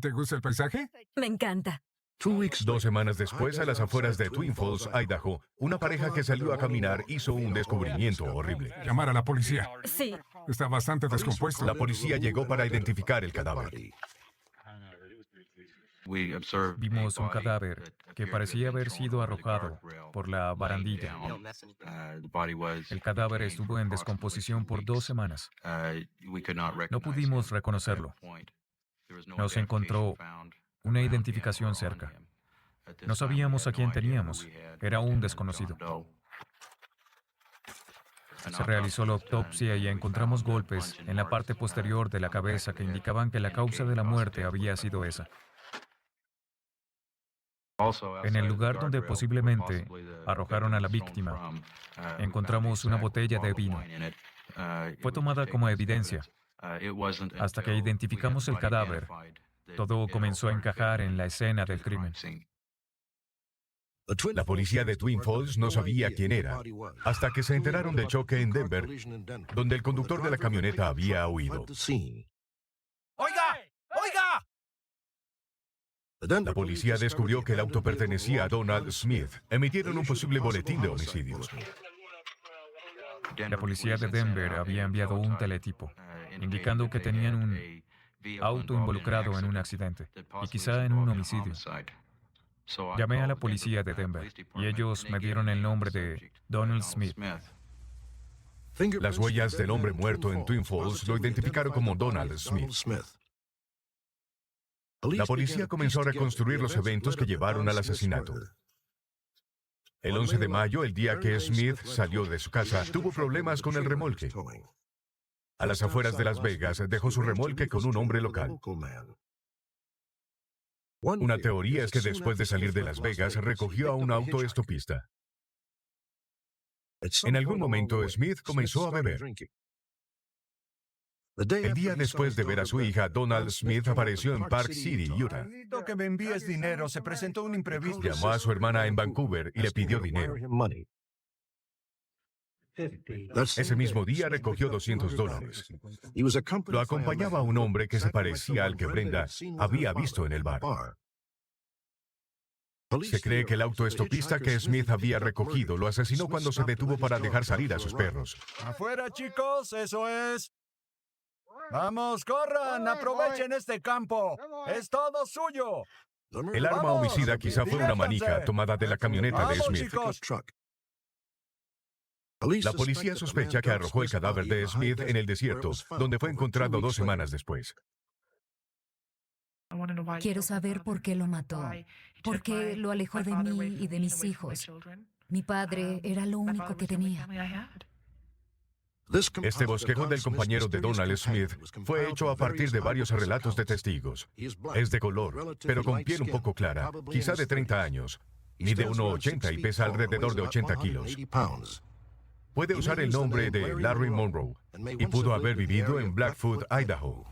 ¿Te gusta el paisaje? Me encanta. 2 semanas después, a las afueras de Twin Falls, Idaho, una pareja que salió a caminar hizo un descubrimiento horrible. Llamar a la policía. Sí. Está bastante descompuesto. La policía llegó para identificar el cadáver. Vimos un cadáver que parecía haber sido arrojado por la barandilla. El cadáver estuvo en descomposición por 2 semanas. No pudimos reconocerlo. No se encontró una identificación cerca. No sabíamos a quién teníamos. Era un desconocido. Se realizó la autopsia y encontramos golpes en la parte posterior de la cabeza que indicaban que la causa de la muerte había sido esa. En el lugar donde posiblemente arrojaron a la víctima, encontramos una botella de vino. Fue tomada como evidencia. Hasta que identificamos el cadáver, todo comenzó a encajar en la escena del crimen. La policía de Twin Falls no sabía quién era, hasta que se enteraron del choque en Denver, donde el conductor de la camioneta había huido. ¡Oiga! ¡Oiga! La policía descubrió que el auto pertenecía a Donald Smith. Emitieron un posible boletín de homicidios. La policía de Denver había enviado un teletipo, indicando que tenían un auto involucrado en un accidente y quizá en un homicidio. Llamé a la policía de Denver y ellos me dieron el nombre de Donald Smith. Las huellas del hombre muerto en Twin Falls lo identificaron como Donald Smith. La policía comenzó a reconstruir los eventos que llevaron al asesinato. El 11 de mayo, el día que Smith salió de su casa, tuvo problemas con el remolque. A las afueras de Las Vegas, dejó su remolque con un hombre local. Una teoría es que después de salir de Las Vegas, recogió a un autoestopista. En algún momento, Smith comenzó a beber. El día después de ver a su hija, Donald Smith apareció en Park City, Utah. Necesito que me envíes dinero. Se presentó un imprevisto. Llamó a su hermana en Vancouver y le pidió dinero. Ese mismo día recogió $200. Lo acompañaba un hombre que se parecía al que Brenda había visto en el bar. Se cree que el autoestopista que Smith había recogido lo asesinó cuando se detuvo para dejar salir a sus perros. ¡Afuera, chicos! ¡Eso es! ¡Vamos, corran! ¡Aprovechen este campo! ¡Es todo suyo! El arma homicida quizá fue una manija tomada de la camioneta de Smith. La policía sospecha que arrojó el cadáver de Smith en el desierto, donde fue encontrado 2 semanas después. Quiero saber por qué lo mató, por qué lo alejó de mí y de mis hijos. Mi padre era lo único que tenía. Este bosquejo del compañero de Donald Smith fue hecho a partir de varios relatos de testigos. Es de color, pero con piel un poco clara, quizá de 30 años. Mide 1,80 y pesa alrededor de 80 kilos. Puede usar el nombre de Larry Monroe y pudo haber vivido en Blackfoot, Idaho.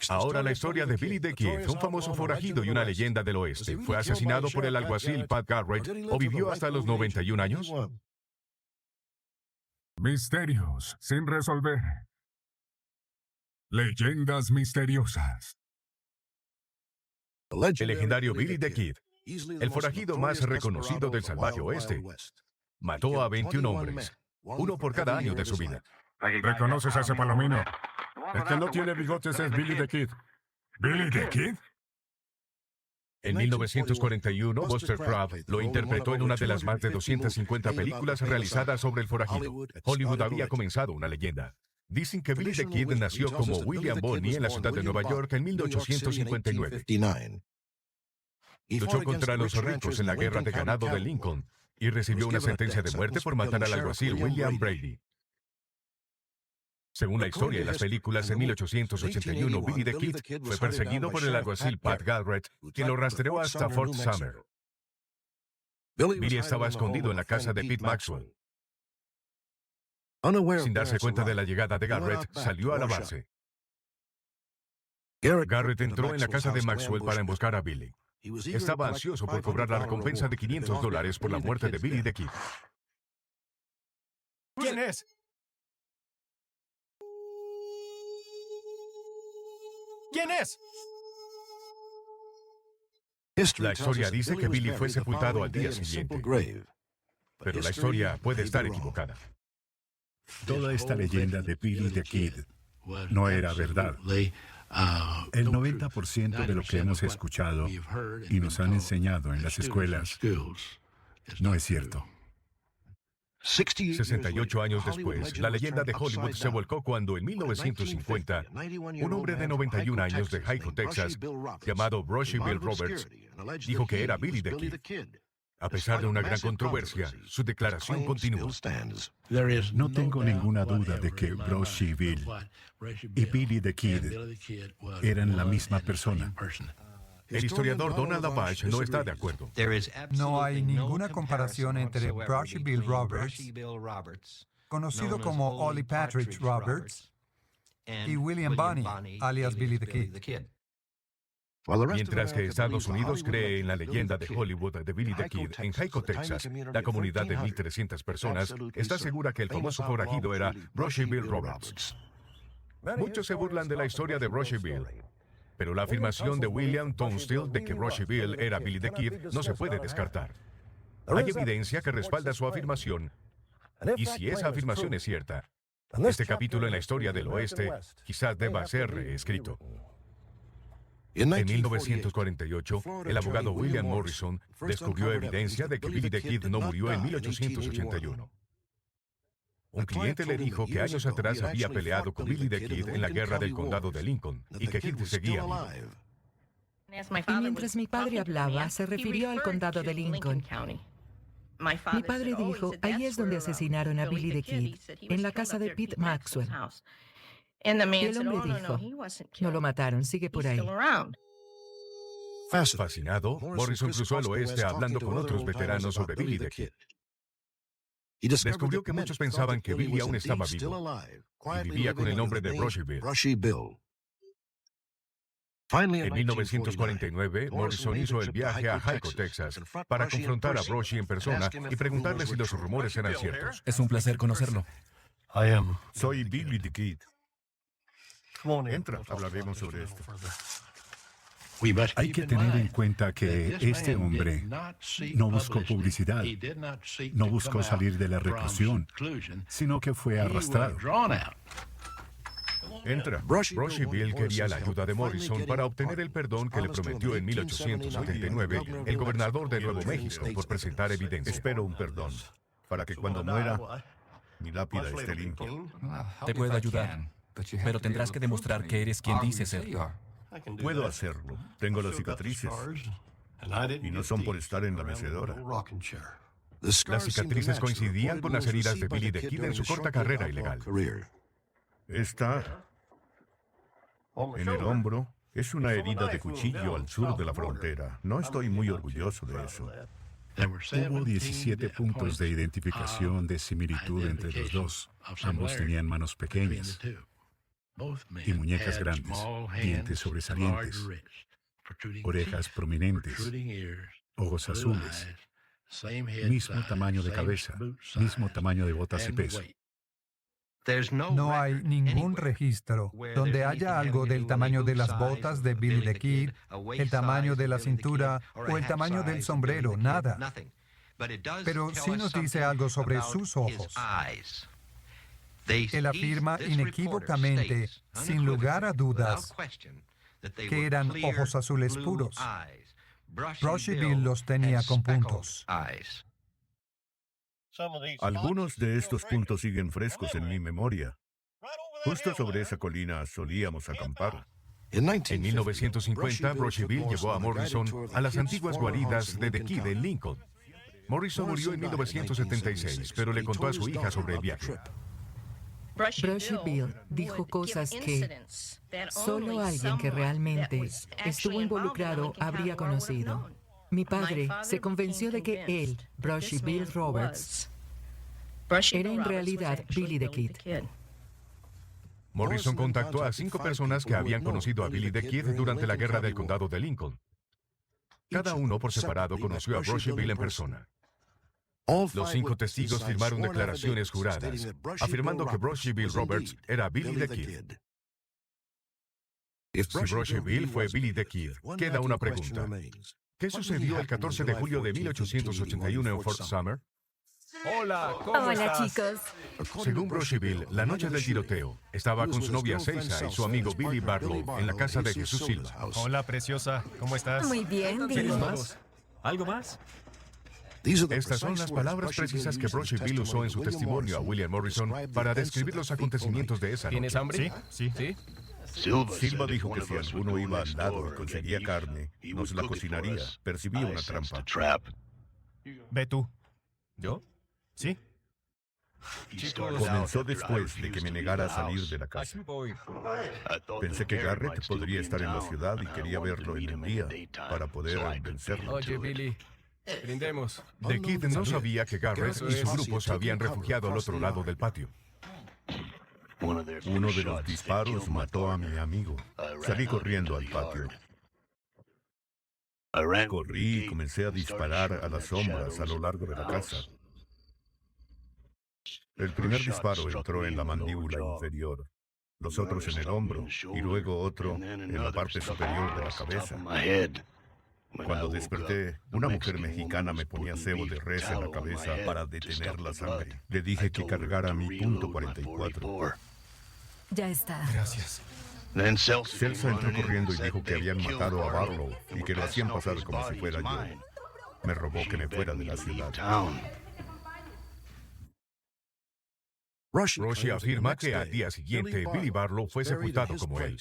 Ahora la historia de Billy the Kid, un famoso forajido y una leyenda del oeste. ¿Fue asesinado por el alguacil Pat Garrett o vivió hasta los 91 años? Misterios sin resolver. Leyendas misteriosas. El legendario Billy the Kid, el forajido más reconocido del salvaje oeste, mató a 21 hombres, uno por cada año de su vida. ¿Reconoces a ese palomino? El que no tiene bigotes es Billy the Kid. ¿Billy the Kid? En 1941, Buster Crabbe lo interpretó en una de las más de 250 películas realizadas sobre el forajido. Hollywood había comenzado una leyenda. Dicen que Billy the Kid nació como William Bonney en la ciudad de Nueva York en 1859. Luchó contra los ricos en la guerra de ganado de Lincoln y recibió una sentencia de muerte por matar al alguacil William Brady. Según la historia y las películas, en 1881, Billy the Kid fue perseguido por el alguacil Pat Garrett, quien lo rastreó hasta Fort Sumner. Billy estaba escondido en la casa de Pete Maxwell. Sin darse cuenta de la llegada de Garrett, salió a la base. Garrett entró en la casa de Maxwell para emboscar a Billy. Estaba ansioso por cobrar la recompensa de $500 por la muerte de Billy the Kid. ¿Quién es? ¿Quién es? La historia dice que Billy fue sepultado al día siguiente. Pero la historia puede estar equivocada. Toda esta leyenda de Billy the Kid no era verdad. El 90% de lo que hemos escuchado y nos han enseñado en las escuelas no es cierto. 68 años después, la leyenda de Hollywood se volcó cuando en 1950, un hombre de 91 años de Hyco, Texas, llamado Brushy Bill Roberts, dijo que era Billy the Kid. A pesar de una gran controversia, su declaración continuó. No tengo ninguna duda de que Brushy Bill y Billy the Kid eran la misma persona. El historiador Donald LaPage no está de acuerdo. No hay ninguna comparación entre Brushy Bill Roberts, conocido como Ollie Patrick Roberts, y William Bonney, alias Billy the Kid. Mientras que Estados Unidos cree en la leyenda de Hollywood de Billy the Kid, en Hyco, Texas, la comunidad de 1,300 personas está segura que el famoso forajido era Brushy Bill Roberts. Muchos se burlan de la historia de Brushy Bill, pero la afirmación de William Tunstall de que Brushy Bill era Billy the Kid no se puede descartar. Hay evidencia que respalda su afirmación Y si esa afirmación es cierta, este capítulo en la historia del oeste quizás deba ser reescrito. En 1948, el abogado William Morrison descubrió evidencia de que Billy the Kid no murió en 1881. Un cliente le dijo que años atrás había peleado con Billy the Kid en la guerra del condado de Lincoln y que Kid seguía vivo. Y mientras mi padre hablaba, se refirió al condado de Lincoln. Mi padre dijo, ahí es donde asesinaron a Billy the Kid, en la casa de Pete Maxwell. Y el hombre dijo, no lo mataron, sigue por ahí. Fascinado, Morrison cruzó al oeste hablando con otros veteranos sobre Billy the Kid. Descubrió que muchos pensaban que Billy aún estaba vivo y vivía con el nombre de Brushy Bill. En 1949, Morrison hizo el viaje a Hyco, Texas, para confrontar a Brushy en persona y preguntarle si los rumores eran ciertos. Es un placer conocerlo. Soy Billy the Kid. Entra, hablaremos sobre esto. Hay que tener en cuenta que este hombre no buscó publicidad, no buscó salir de la reclusión, sino que fue arrastrado. Entra. Brushy Bill quería la ayuda de Morrison para obtener el perdón que le prometió en 1879 el gobernador de Nuevo México por presentar evidencia. Espero un perdón, para que cuando muera, mi lápida esté limpia. Te puedo ayudar, pero tendrás que demostrar que eres quien dices ser. Puedo hacerlo. Tengo las cicatrices. Y no son por estar en la mecedora. Las cicatrices coincidían con las heridas de Billy the Kid en su corta carrera ilegal. Esta, en el hombro, es una herida de cuchillo al sur de la frontera. No estoy muy orgulloso de eso. Hubo 17 puntos de identificación de similitud entre los dos. Ambos tenían manos pequeñas y muñecas grandes, dientes sobresalientes, orejas prominentes, ojos azules, mismo tamaño de cabeza, mismo tamaño de botas y peso. No hay ningún registro donde haya algo del tamaño de las botas de Billy the Kid, el tamaño de la cintura o el tamaño del sombrero, nada. Pero sí nos dice algo sobre sus ojos. Él afirma inequívocamente, sin lugar a dudas, que eran ojos azules puros. Brushy Bill los tenía con puntos. Algunos de estos puntos siguen frescos en mi memoria. Justo sobre esa colina solíamos acampar. En 1950, Brushy Bill llevó a Morrison a las antiguas guaridas de The Kid en Lincoln. Morrison murió en 1976, pero le contó a su hija sobre el viaje. Brushy Bill dijo cosas que solo alguien que realmente estuvo involucrado habría conocido. Mi padre se convenció de que él, Brushy Bill Roberts, era en realidad Billy the Kid. Morrison contactó a 5 personas que habían conocido a Billy the Kid durante la guerra del condado de Lincoln. Cada uno por separado conoció a Brushy Bill en persona. Los 5 testigos firmaron declaraciones juradas, afirmando que Brushy Bill Roberts era Billy the Kid. Si Brushy Bill fue Billy the Kid, queda una pregunta. ¿Qué sucedió el 14 de julio de 1881 en Fort Summer? Hola, ¿cómo estás? Chicos. Según Brushy Bill, la noche del tiroteo, estaba con su novia Ceisa y su amigo Billy Barlow en la casa de Jesús Silva. Hola, preciosa. ¿Cómo estás? Muy bien, ¿Quieres más? ¿Algo más? Estas son las palabras precisas que Brushy Bill usó en su testimonio a William Morrison para describir los acontecimientos de esa noche. ¿Tienes hambre? Sí. Silva dijo que si alguno iba al lado y conseguía carne, nos la cocinaría. Percibía una trampa. Ve tú. ¿Yo? Sí. Comenzó después de que me negara a salir de la casa. Pensé que Garrett podría estar en la ciudad y quería verlo en el día para poder vencerlo. Oye, Billy, brindemos. The Kid no sabía que Garrett y su grupo se habían refugiado al otro lado del patio. Uno de los disparos mató a mi amigo. Salí corriendo al patio. Corrí y comencé a disparar a las sombras a lo largo de la casa. El primer disparo entró en la mandíbula inferior, los otros en el hombro y luego otro en la parte superior de la cabeza. Cuando desperté, una mujer mexicana me ponía cebo de res en la cabeza para detener la sangre. Le dije que cargara mi .44. Ya está. Gracias. Celsa entró corriendo y dijo que habían matado a Barlow y que lo hacían pasar como si fuera yo. Me rogó que me fuera de la ciudad. Roshi afirma que al día siguiente Billy Barlow fue sepultado como él.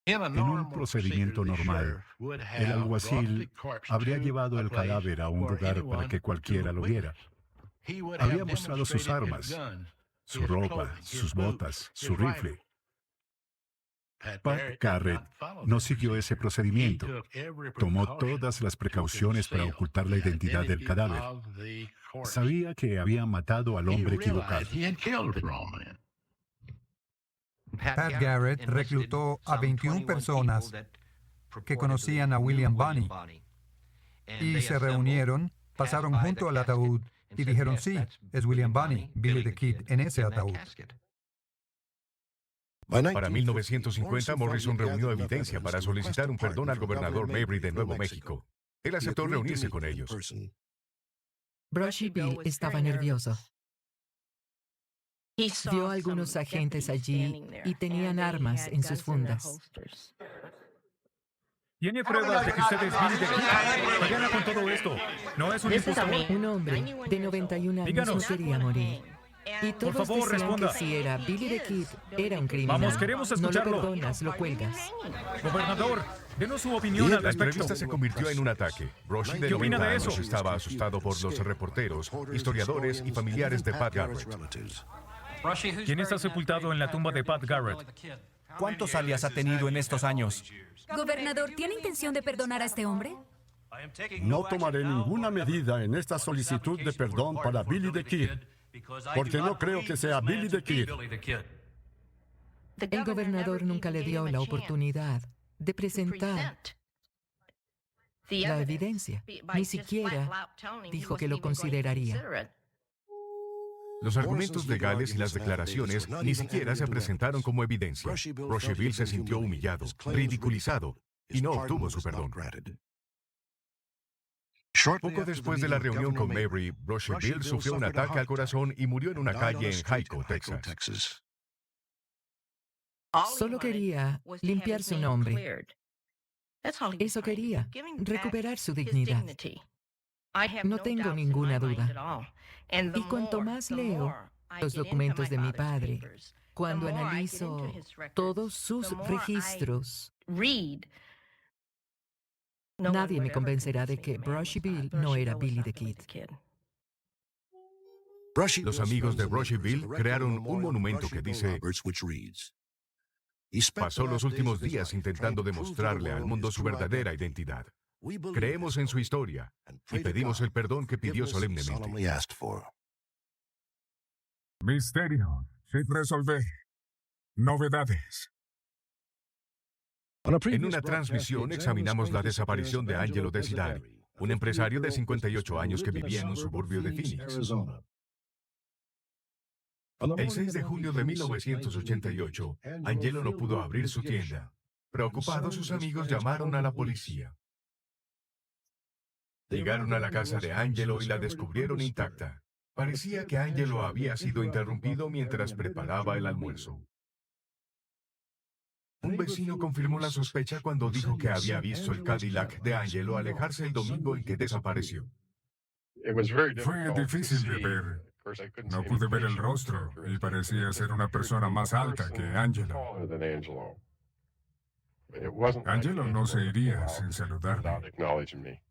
En un procedimiento normal, el alguacil habría llevado el cadáver a un lugar para que cualquiera lo viera. Habría mostrado sus armas, su ropa, sus botas, su rifle. Pat Garrett no siguió ese procedimiento. Tomó todas las precauciones para ocultar la identidad del cadáver. Sabía que había matado al hombre equivocado. Pat Garrett reclutó a 21 personas que conocían a William Bonney y se reunieron, pasaron junto al ataúd y dijeron, sí, es William Bonney, Billy the Kid, en ese ataúd. Para 1950, Morrison reunió evidencia para solicitar un perdón al gobernador Mabry de Nuevo México. Él aceptó reunirse con ellos. Brushy Bill estaba nervioso. Vio a algunos agentes allí y tenían armas en sus fundas. ¿Tiene pruebas de que usted es Billy the Kid? Mañana con todo esto. No es un imputador. Un hombre de 91 años no quería morir. Y todos por favor, decían responda. que si era Billy the Kid, era un criminal. Vamos, queremos escucharlo. No lo perdonas, lo cuelgas. Gobernador, denos su opinión al La respecto. entrevista se convirtió en un ataque. Roshi, de ¿Qué opina 90 de años, eso? estaba asustado por los reporteros, historiadores y familiares de Pat Garrett. ¿Quién está sepultado en la tumba de Pat Garrett? ¿Cuántos alias ha tenido en estos años? Gobernador, ¿tiene intención de perdonar a este hombre? No tomaré ninguna medida en esta solicitud de perdón para Billy the Kid, porque no creo que sea Billy the Kid. El gobernador nunca le dio la oportunidad de presentar la evidencia. Ni siquiera dijo que lo consideraría. Los argumentos legales y las declaraciones ni siquiera se presentaron como evidencia. Roshi Bill se sintió humillado, ridiculizado y no obtuvo su perdón. Poco después de la reunión con Mabry, Roshi Bill sufrió un ataque al corazón y murió en una calle en Hico, Texas. Solo quería limpiar su nombre. Eso quería, recuperar su dignidad. No tengo ninguna duda. Y cuanto más leo los documentos de mi padre, cuando analizo todos sus registros, nadie me convencerá de que Brushy Bill no era Billy the Kid. Los amigos de Brushy Bill crearon un monumento que dice: pasó los últimos días intentando demostrarle al mundo su verdadera identidad. Creemos en su historia y pedimos el perdón que pidió solemnemente. Misterio sin resolver. Novedades. En una transmisión examinamos la desaparición de Angelo Desideri, un empresario de 58 años que vivía en un suburbio de Phoenix. El 6 de julio de 1988, Angelo no pudo abrir su tienda. Preocupados, sus amigos llamaron a la policía. Llegaron a la casa de Angelo y la descubrieron intacta. Parecía que Angelo había sido interrumpido mientras preparaba el almuerzo. Un vecino confirmó la sospecha cuando dijo que había visto el Cadillac de Angelo alejarse el domingo en que desapareció. Fue difícil de ver. No pude ver el rostro y parecía ser una persona más alta que Angelo. Angelo no se iría sin saludarme.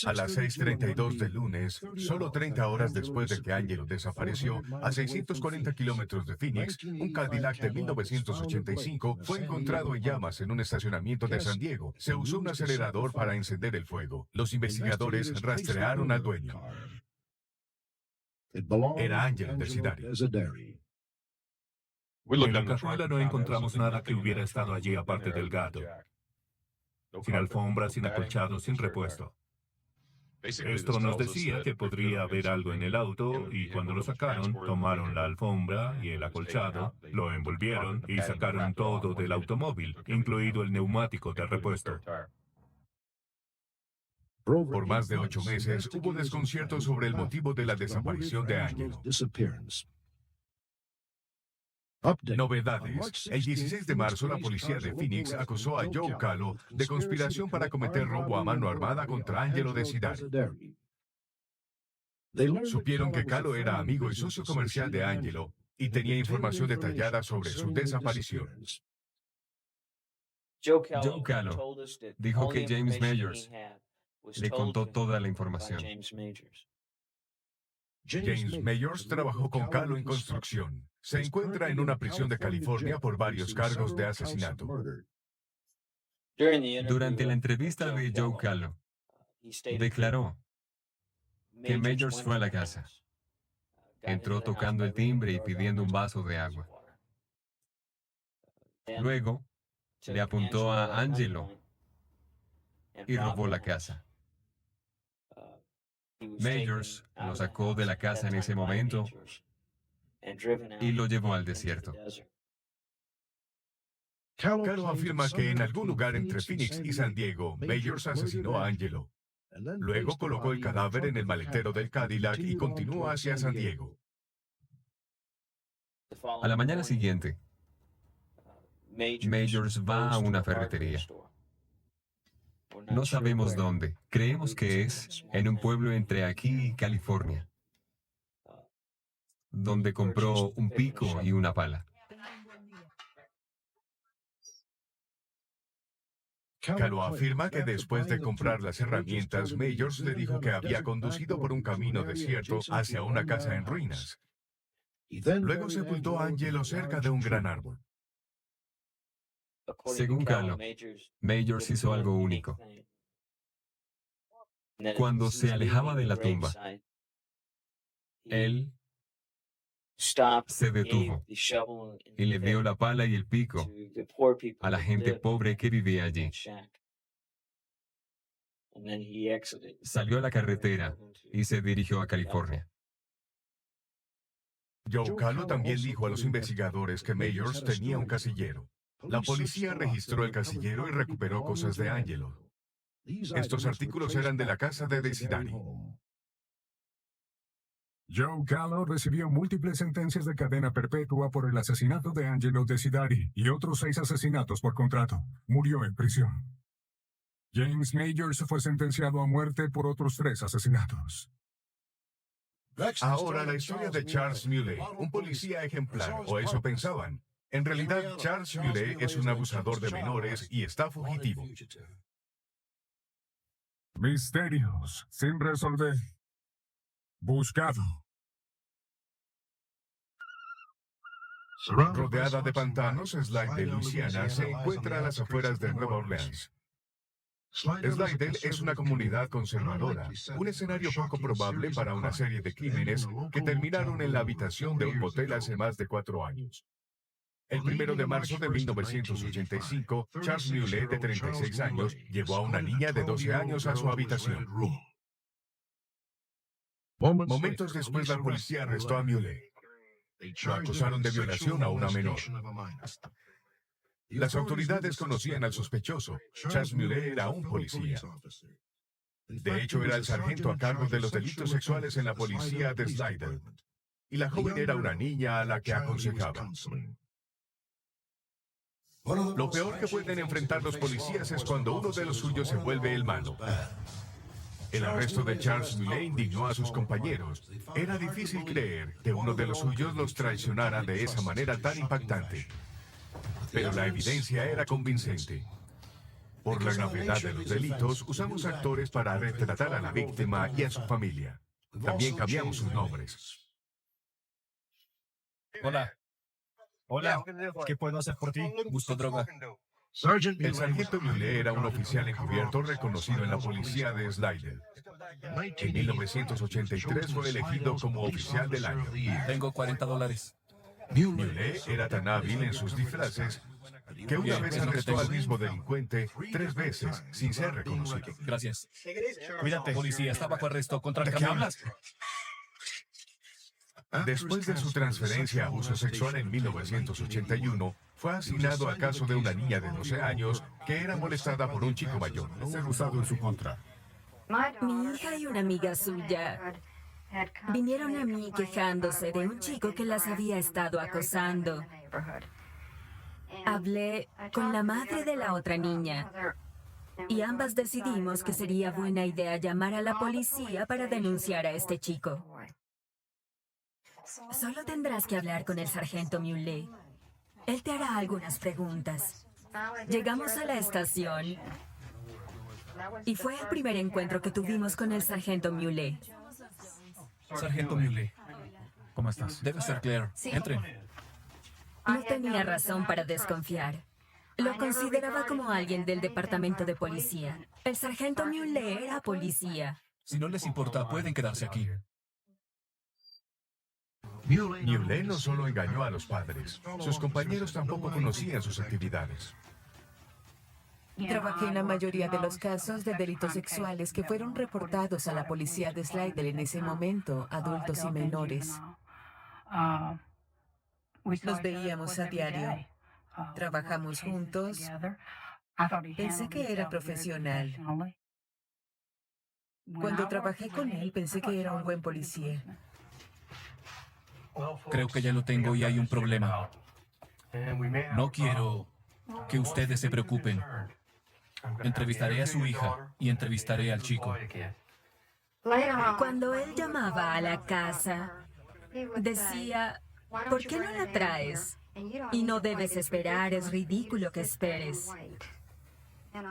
A las 6:32 del lunes, solo 30 horas después de que Angelo desapareció, a 640 kilómetros de Phoenix, un Cadillac de 1985 fue encontrado en llamas en un estacionamiento de San Diego. Se usó un acelerador para encender el fuego. Los investigadores rastrearon al dueño. Era Angelo Desideri. En la cajuela no encontramos nada que hubiera estado allí aparte del gato. Sin alfombra, sin acolchado, sin repuesto. Esto nos decía que podría haber algo en el auto y cuando lo sacaron, tomaron la alfombra y el acolchado, lo envolvieron y sacaron todo del automóvil, incluido el neumático de repuesto. Por más de 8 meses hubo desconcierto sobre el motivo de la desaparición de Angelo. Novedades. El 16 de marzo, la policía de Phoenix acusó a Joe Callo de conspiración para cometer robo a mano armada contra Angelo Desideri. Supieron que Callo era amigo y socio comercial de Angelo y tenía información detallada sobre su desaparición. Joe Callo dijo que James Mayors le contó toda la información. James Mayors trabajó con Callo en construcción. Se encuentra en una prisión de California por varios cargos de asesinato. Durante la entrevista de Joe Callo, declaró que Mayors fue a la casa. Entró tocando el timbre y pidiendo un vaso de agua. Luego, le apuntó a Angelo y robó la casa. Mayors lo sacó de la casa en ese momento y lo llevó al desierto. Callo afirma que en algún lugar entre Phoenix y San Diego, Mayors asesinó a Angelo. Luego colocó el cadáver en el maletero del Cadillac y continuó hacia San Diego. A la mañana siguiente, Mayors va a una ferretería. No sabemos dónde. Creemos que es en un pueblo entre aquí y California, donde compró un pico y una pala. Callo afirma que después de comprar las herramientas, Mayors le dijo que había conducido por un camino desierto hacia una casa en ruinas. Luego sepultó a Angelo cerca de un gran árbol. Según Callo, Mayors hizo algo único. Cuando se alejaba de la tumba, él se detuvo y le dio la pala y el pico a la gente pobre que vivía allí. Salió a la carretera y se dirigió a California. Joe Callo también dijo a los investigadores que Mayors tenía un casillero. La policía registró el casillero y recuperó cosas de Angelo. Estos artículos eran de la casa de Desideri. Joe Callo recibió múltiples sentencias de cadena perpetua por el asesinato de Angelo Desideri y otros 6 asesinatos por contrato. Murió en prisión. James Mayors fue sentenciado a muerte por otros 3 asesinatos. Ahora la historia de Charles Muley, un policía ejemplar, o eso pensaban. En realidad, Charles Muley es un abusador de menores y está fugitivo. Misterios sin resolver. Buscado. Rodeada de pantanos, Slidell, Luisiana, se encuentra a las afueras de Nueva Orleans. Slidell es una comunidad conservadora, un escenario poco probable para una serie de crímenes que terminaron en la habitación de un motel hace más de 4 años. El 1 de marzo de 1985, Charles Muley, de 36 años, llevó a una niña de 12 años a su habitación. Momentos después, la policía arrestó a Muley. Lo acusaron de violación a una menor. Las autoridades conocían al sospechoso. Charles Muley era un policía. De hecho, era el sargento a cargo de los delitos sexuales en la policía de Slidell. Y la joven era una niña a la que aconsejaba. Lo peor que pueden enfrentar los policías es cuando uno de los suyos se vuelve el malo. El arresto de Charles Muley indignó a sus compañeros. Era difícil creer que uno de los suyos los traicionara de esa manera tan impactante. Pero la evidencia era convincente. Por la gravedad de los delitos, usamos actores para retratar a la víctima y a su familia. También cambiamos sus nombres. Hola. Hola, ¿qué puedo hacer por ti? Busco droga. El sargento Muley era un oficial encubierto reconocido en la policía de Slidell. En 1983 fue elegido como oficial del año. Tengo $40. Muley era tan hábil en sus disfraces que una vez arrestó al mismo delincuente 3 veces sin ser reconocido. Gracias. Cuídate. Policía, está bajo arresto. ¿Contra ¿De el qué camión? hablas? Después de su transferencia a abuso sexual en 1981, fue asignado al caso de una niña de 12 años que era molestada por un chico mayor. Ser usado en su contra. Mi hija y una amiga suya vinieron a mí quejándose de un chico que las había estado acosando. Hablé con la madre de la otra niña y ambas decidimos que sería buena idea llamar a la policía para denunciar a este chico. Solo tendrás que hablar con el sargento Muley. Él te hará algunas preguntas. Llegamos a la estación y fue el primer encuentro que tuvimos con el sargento Muley. Sargento Muley. ¿Cómo estás? Debe ser Claire. Entren. No tenía razón para desconfiar. Lo consideraba como alguien del departamento de policía. El sargento Muley era policía. Si no les importa, pueden quedarse aquí. Muley no solo engañó a los padres, sus compañeros tampoco conocían sus actividades. Trabajé en la mayoría de los casos de delitos sexuales que fueron reportados a la policía de Slidell en ese momento, adultos y menores. Los veíamos a diario. Trabajamos juntos. Pensé que era profesional. Cuando trabajé con él, pensé que era un buen policía. Creo que ya lo tengo y hay un problema. No quiero que ustedes se preocupen. Entrevistaré a su hija y entrevistaré al chico. Cuando él llamaba a la casa, decía, ¿por qué no la traes? Y no debes esperar, es ridículo que esperes.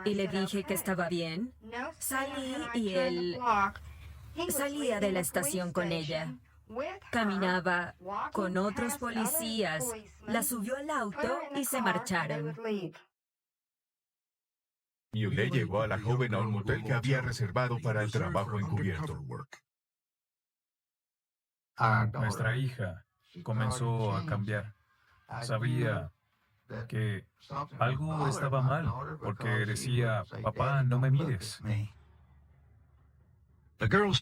Y le dije que estaba bien. Salí y él salía de la estación con ella. Caminaba con otros policías, la subió al auto y se marcharon. Muley llevó a la joven a un motel que había reservado para el trabajo encubierto. Nuestra hija comenzó a cambiar. Sabía que algo estaba mal, porque decía, papá, no me mires.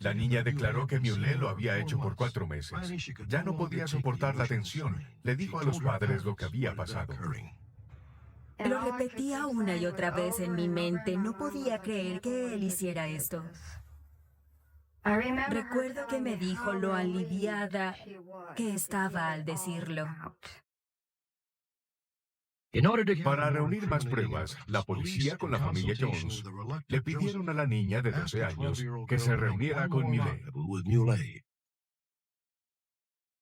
La niña declaró que Muley lo había hecho por 4 meses. Ya no podía soportar la tensión. Le dijo a los padres lo que había pasado. Lo repetía una y otra vez en mi mente. No podía creer que él hiciera esto. Recuerdo que me dijo lo aliviada que estaba al decirlo. Para reunir más pruebas, la policía con la familia Jones le pidieron a la niña de 12 años que se reuniera con Muley.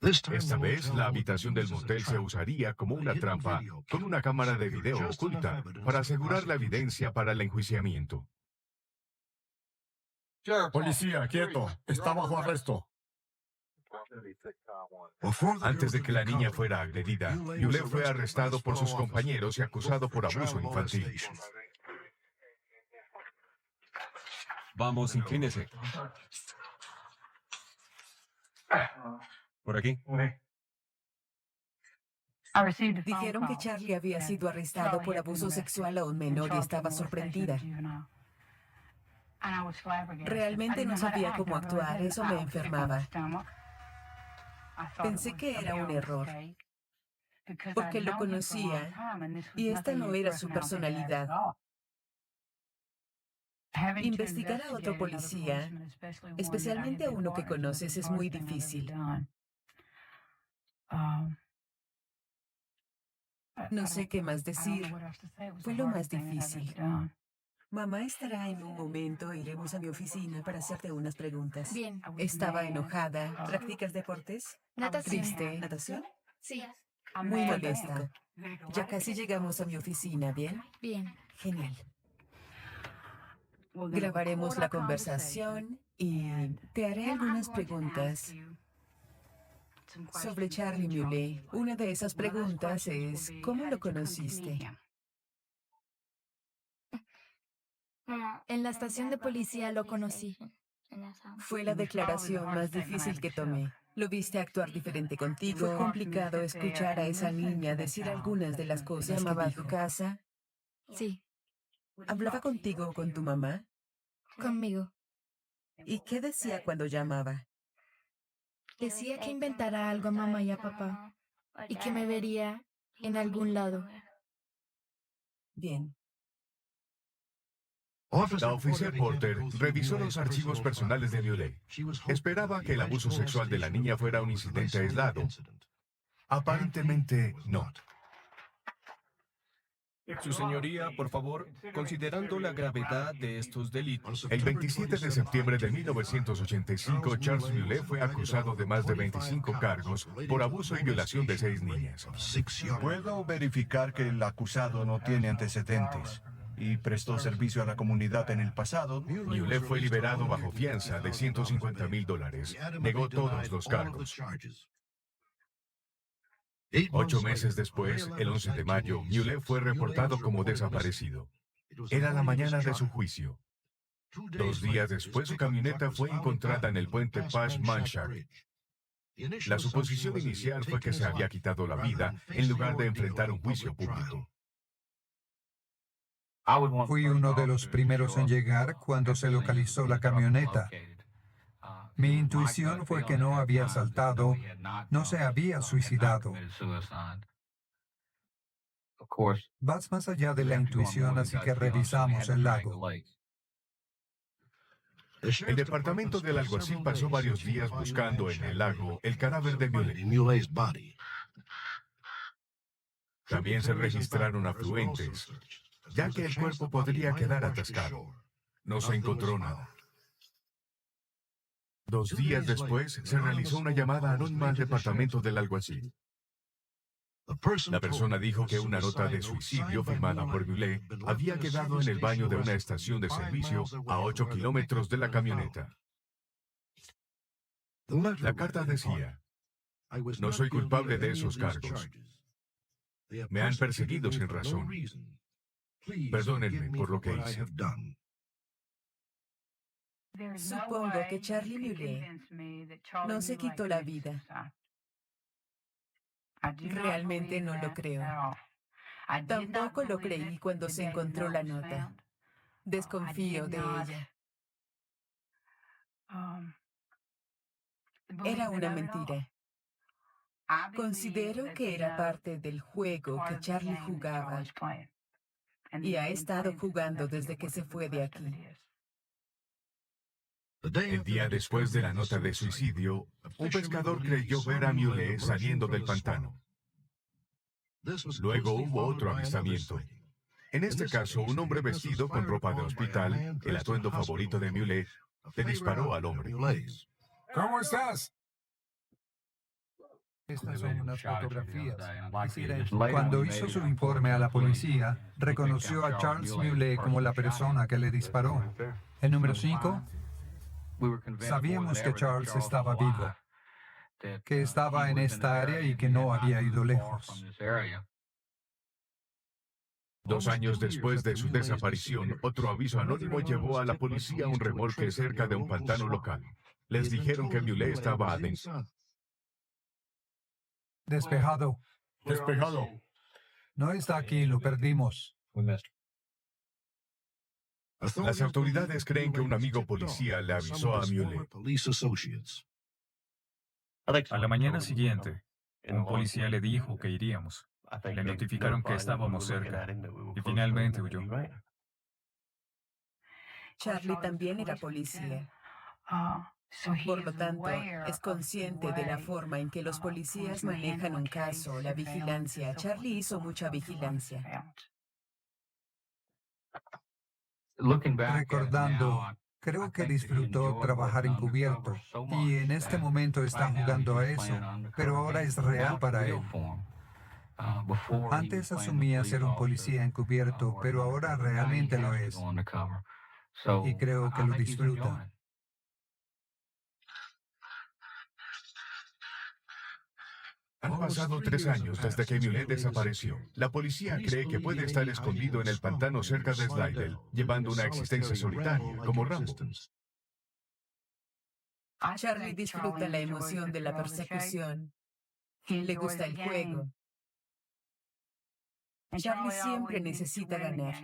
Esta vez, la habitación del motel se usaría como una trampa con una cámara de video oculta para asegurar la evidencia para el enjuiciamiento. Policía, quieto. Está bajo arresto. Antes de que la niña fuera agredida, Muley fue arrestado por sus compañeros y acusado por abuso infantil. Vamos, inclínese. Por aquí. Dijeron que Charlie había sido arrestado por abuso sexual a un menor y estaba sorprendida. Realmente no sabía cómo actuar, eso me enfermaba. Pensé que era un error, porque lo conocía y esta no era su personalidad. Investigar a otro policía, especialmente a uno que conoces, es muy difícil. No sé qué más decir. Fue lo más difícil. Mamá estará en un momento. Iremos a mi oficina para hacerte unas preguntas. Bien. Estaba enojada. ¿Practicas deportes? Natación. ¿Triste? ¿Natación? Sí. Muy molesta. Ya casi llegamos a mi oficina, ¿bien? Bien. Genial. Grabaremos la conversación y te haré algunas preguntas sobre Charlie Muley. Una de esas preguntas es, ¿cómo lo conociste? En la estación de policía lo conocí. Fue la declaración más difícil que tomé. ¿Lo viste actuar diferente contigo? Fue complicado escuchar a esa niña decir algunas de las cosas que ¿Llamaba a dijo. tu casa? Sí. ¿Hablaba contigo o con tu mamá? Conmigo. ¿Y qué decía cuando llamaba? Decía que inventara algo a mamá y a papá y que me vería en algún lado. Bien. La oficial Porter revisó los archivos personales de Muley. Esperaba que el abuso sexual de la niña fuera un incidente aislado. Aparentemente, no. Su señoría, por favor, considerando la gravedad de estos delitos. El 27 de septiembre de 1985, Charles Muley fue acusado de más de 25 cargos por abuso y violación de 6 niñas. Puedo verificar que el acusado no tiene antecedentes y prestó servicio a la comunidad en el pasado. Muley fue liberado bajo fianza de $150,000. Negó todos los cargos. 8 meses después, el 11 de mayo, Muley fue reportado como desaparecido. Era la mañana de su juicio. 2 días después, su camioneta fue encontrada en el puente Pash Manshak. La suposición inicial fue que se había quitado la vida en lugar de enfrentar un juicio público. Fui uno de los primeros en llegar cuando se localizó la camioneta. Mi intuición fue que no había saltado, no se había suicidado. Vas más allá de la intuición, así que revisamos el lago. El departamento del alguacil pasó varios días buscando en el lago el cadáver de Muley. También se registraron afluentes, ya que el cuerpo podría quedar atascado. No se encontró nada. 2 días después, se realizó una llamada anónima al departamento del alguacil. La persona dijo que una nota de suicidio firmada por Muley había quedado en el baño de una estación de servicio a 8 kilómetros de la camioneta. La carta decía: "No soy culpable de esos cargos. Me han perseguido sin razón. Perdónenme por lo que hice". Supongo que Charlie Muley no se quitó la vida. Realmente no lo creo. Tampoco lo creí cuando se encontró la nota. Desconfío de ella. Era una mentira. Considero que era parte del juego que Charlie jugaba y ha estado jugando desde que se fue de aquí. El día después de la nota de suicidio, un pescador creyó ver a Muley saliendo del pantano. Luego hubo otro avistamiento. En este caso, un hombre vestido con ropa de hospital, el atuendo favorito de Muley, le disparó al hombre. ¿Cómo estás? Estas son unas fotografías. Cuando hizo su informe a la policía, reconoció a Charles Muley como la persona que le disparó. El número 5. Sabíamos que Charles estaba vivo, que estaba en esta área y que no había ido lejos. 2 años después de su desaparición, otro aviso anónimo llevó a la policía un remolque cerca de un pantano local. Les dijeron que Muley estaba adentro. Despejado. Despejado. No está aquí, lo perdimos. Las autoridades creen que un amigo policía le avisó a Muley. A la mañana siguiente, un policía le dijo que iríamos. Le notificaron que estábamos cerca y finalmente huyó. Charlie también era policía. Por lo tanto, es consciente de la forma en que los policías manejan un caso, la vigilancia. Charlie hizo mucha vigilancia. Recordando, creo que disfrutó trabajar encubierto y en este momento está jugando a eso, pero ahora es real para él. Antes asumía ser un policía encubierto, pero ahora realmente lo es. Y creo que lo disfruta. Han pasado 3 años desde que Muley desapareció. La policía cree que puede estar escondido en el pantano cerca de Slidell, llevando una existencia solitaria, como Rambo. Charlie disfruta la emoción de la persecución. Le gusta el juego. Charlie siempre necesita ganar.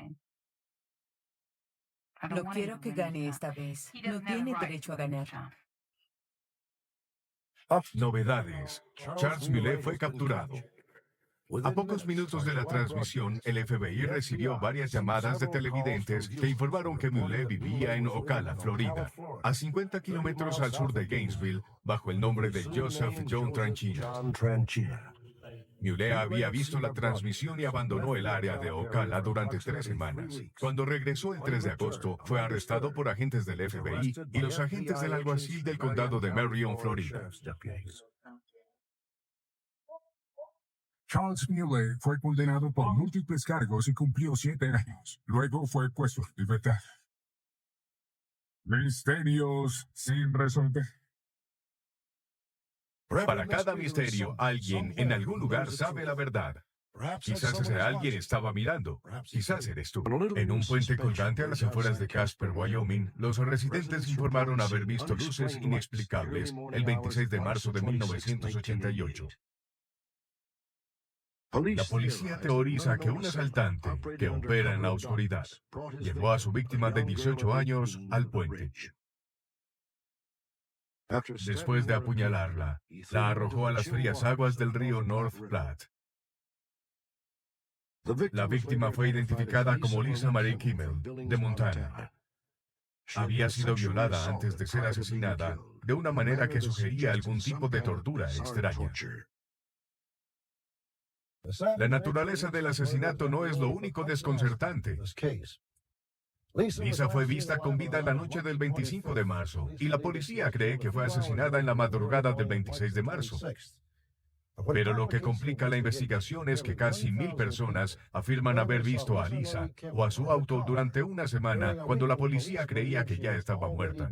No quiero que gane esta vez. No tiene derecho a ganar. Novedades. Charles Millet fue capturado. A pocos minutos de la transmisión, el FBI recibió varias llamadas de televidentes que informaron que Millet vivía en Ocala, Florida, a 50 kilómetros al sur de Gainesville, bajo el nombre de Joseph John Tranchina. Millet había visto la transmisión y abandonó el área de Ocala durante 3 semanas. Cuando regresó el 3 de agosto, fue arrestado por agentes del FBI y los agentes del alguacil del condado de Marion, Florida. Charles Millet fue condenado por múltiples cargos y cumplió 7 años. Luego fue puesto en libertad. Misterios sin resolver. Para cada misterio, alguien en algún lugar sabe la verdad. Quizás ese alguien estaba mirando. Quizás eres tú. En un puente colgante a las afueras de Casper, Wyoming, los residentes informaron haber visto luces inexplicables el 26 de marzo de 1988. La policía teoriza que un asaltante que opera en la oscuridad llevó a su víctima de 18 años al puente. Después de apuñalarla, la arrojó a las frías aguas del río North Platte. La víctima fue identificada como Lisa Marie Kimmel, de Montana. Había sido violada antes de ser asesinada de una manera que sugería algún tipo de tortura extraña. La naturaleza del asesinato no es lo único desconcertante. Lisa fue vista con vida la noche del 25 de marzo y la policía cree que fue asesinada en la madrugada del 26 de marzo. Pero lo que complica la investigación es que casi 1000 personas afirman haber visto a Lisa o a su auto durante una semana cuando la policía creía que ya estaba muerta.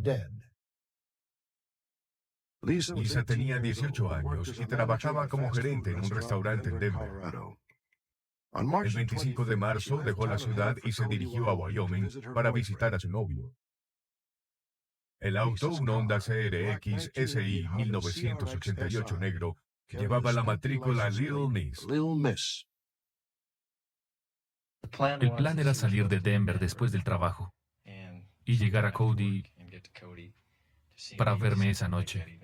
Lisa tenía 18 años y trabajaba como gerente en un restaurante en Denver. El 25 de marzo dejó la ciudad y se dirigió a Wyoming para visitar a su novio. El auto, un Honda CRX SI 1988 negro, llevaba la matrícula Little Miss. El plan era salir de Denver después del trabajo y llegar a Cody para verme esa noche.